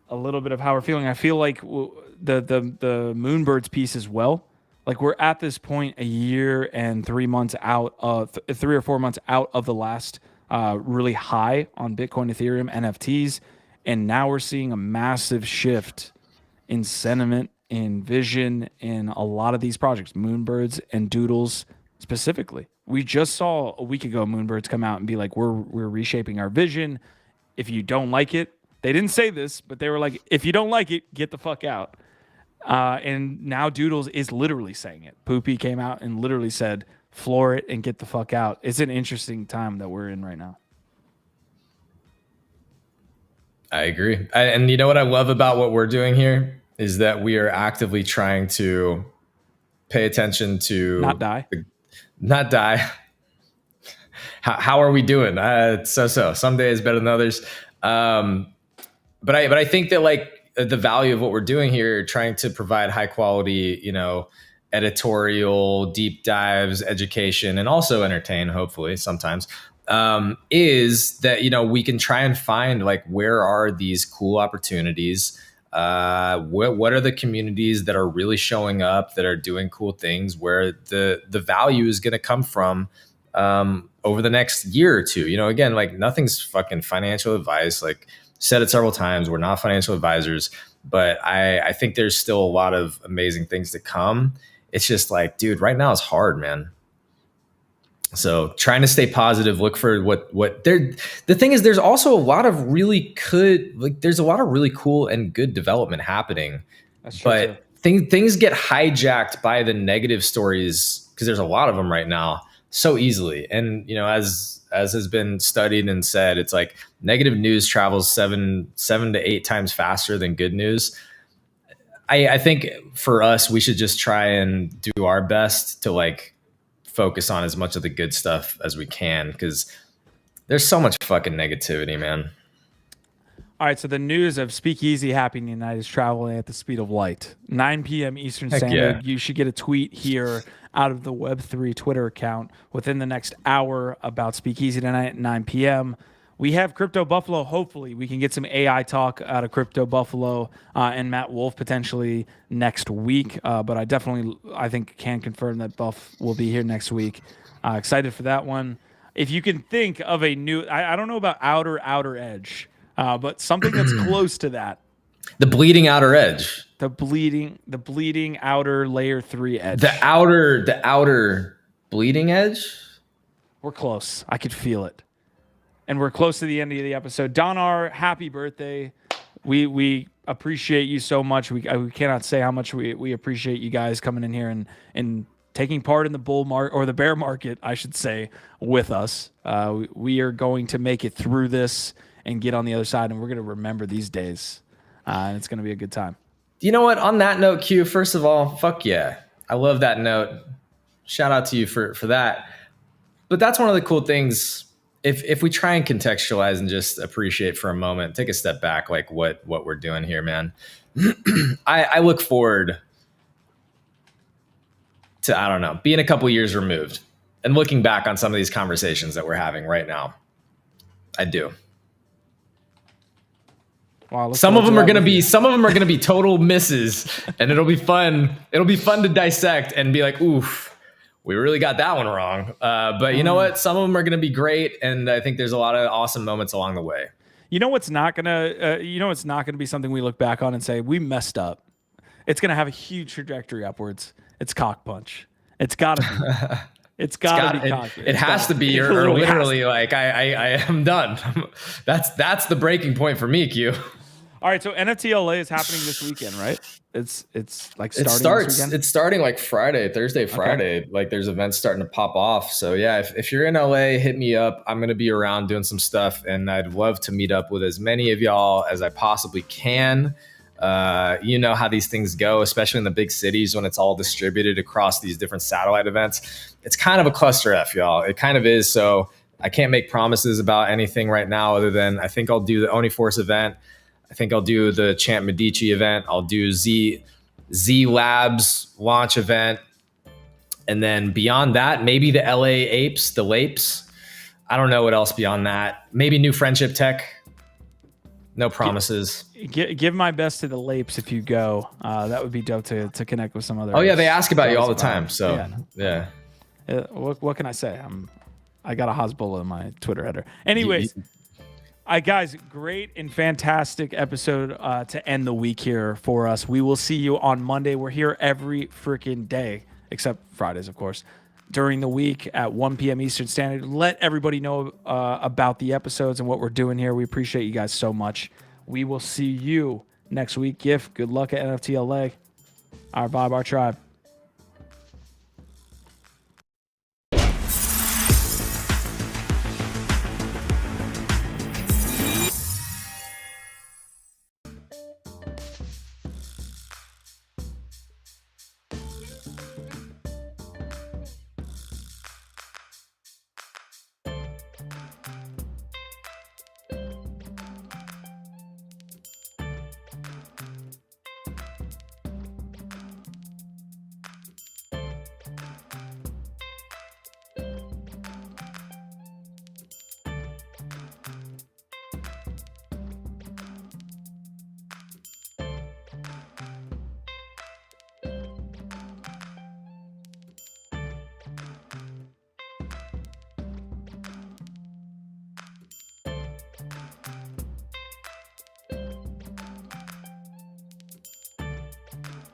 a little bit of how we're feeling. I feel like the Moonbirds piece as well. Like we're at this point a year and 3 months out of 3 or 4 months out of the last really high on Bitcoin, Ethereum, NFTs. And now we're seeing a massive shift in sentiment, in vision, in a lot of these projects, Moonbirds and Doodles specifically. We just saw a week ago Moonbirds come out and be like, we're reshaping our vision. If you don't like it, they didn't say this, but they were like, if you don't like it, get the fuck out. And now Doodles is literally saying it. Poopy came out and literally said, floor it and get the fuck out. It's an interesting time that we're in right now. I agree. And you know what I love about what we're doing here is that we are actively trying to pay attention to not die. How are we doing? So some days better than others. But I think that like the value of what we're doing here, trying to provide high quality, editorial deep dives, education, and also entertain, hopefully sometimes, is that, we can try and find like, where are these cool opportunities What are the communities that are really showing up, that are doing cool things, where the value is going to come from over the next year or two. Again, like, nothing's fucking financial advice. Like, said it several times, we're not financial advisors, but I think there's still a lot of amazing things to come. It's just like, dude, right now is hard, man. So trying to stay positive, look for what there. The thing is, there's also a lot of really there's a lot of really cool and good development happening. That's true, but things get hijacked by the negative stories, because there's a lot of them right now, so easily. And as has been studied and said, it's like negative news travels 7 to 8 times faster than good news. I think for us, we should just try and do our best to like focus on as much of the good stuff as we can, because there's so much fucking negativity, man. All right, so the news of Speakeasy happening tonight is traveling at the speed of light. 9 p.m. Eastern Standard. Yeah. You should get a tweet here out of the Web3 Twitter account within the next hour about Speakeasy tonight at 9 p.m. We have Crypto Buffalo. Hopefully, we can get some AI talk out of Crypto Buffalo and Matt Wolf potentially next week. But I think can confirm that Buff will be here next week. Excited for that one. If you can think of a new, I don't know about outer edge, but something that's close to that. The bleeding outer edge. The bleeding outer layer 3 edge. The outer bleeding edge. We're close. I could feel it. And we're close to the end of the episode. Don R, happy birthday. We appreciate you so much. We cannot say how much we appreciate you guys coming in here and taking part in the bull market, or the bear market, I should say, with us. We are going to make it through this and get on the other side, and we're going to remember these days. And it's going to be a good time. You know what? On that note, Q, first of all, fuck yeah. I love that note. Shout out to you for that. But that's one of the cool things. If we try and contextualize and just appreciate for a moment, take a step back, like what we're doing here, man. I look forward to, I don't know, being a couple years removed and looking back on some of these conversations that we're having right now. I do. Wow, some of them are going to be total misses, and it'll be fun. It'll be fun to dissect and be like, oof, we really got that one wrong. But you know what? Some of them are going to be great, and I think there's a lot of awesome moments along the way. You know what's not gonna? It's not gonna be something we look back on and say we messed up. It's gonna have a huge trajectory upwards. It's cock punch. It's gotta be. It's gotta be cock. It has to be, or literally, like I am done. That's the breaking point for me, Q. All right, so NFT LA is happening this weekend, right? It's like starting this weekend? It's starting like Thursday, Friday. Okay. Like there's events starting to pop off. So yeah, if you're in LA, hit me up. I'm gonna be around doing some stuff, and I'd love to meet up with as many of y'all as I possibly can. You know how these things go, especially in the big cities when it's all distributed across these different satellite events. It's kind of a cluster F, y'all. It kind of is. So I can't make promises about anything right now, other than I think I'll do the Oniforce event. I think I'll do the Champ Medici event. I'll do Z Labs launch event. And then beyond that, maybe the LA Apes, the Lapes. I don't know what else beyond that. Maybe new friendship tech. No promises. Give my best to the Lapes if you go. That would be dope to connect with some other. Oh yeah, they ask about you all the time. So yeah. What can I say? I got a Hezbollah in my Twitter header. Anyways. Guys, great and fantastic episode to end the week here for us. We will see you on Monday. We're here every freaking day, except Fridays, of course, during the week at 1 p.m. Eastern Standard. Let everybody know about the episodes and what we're doing here. We appreciate you guys so much. We will see you next week. Good luck at NFT LA. Our vibe, our tribe.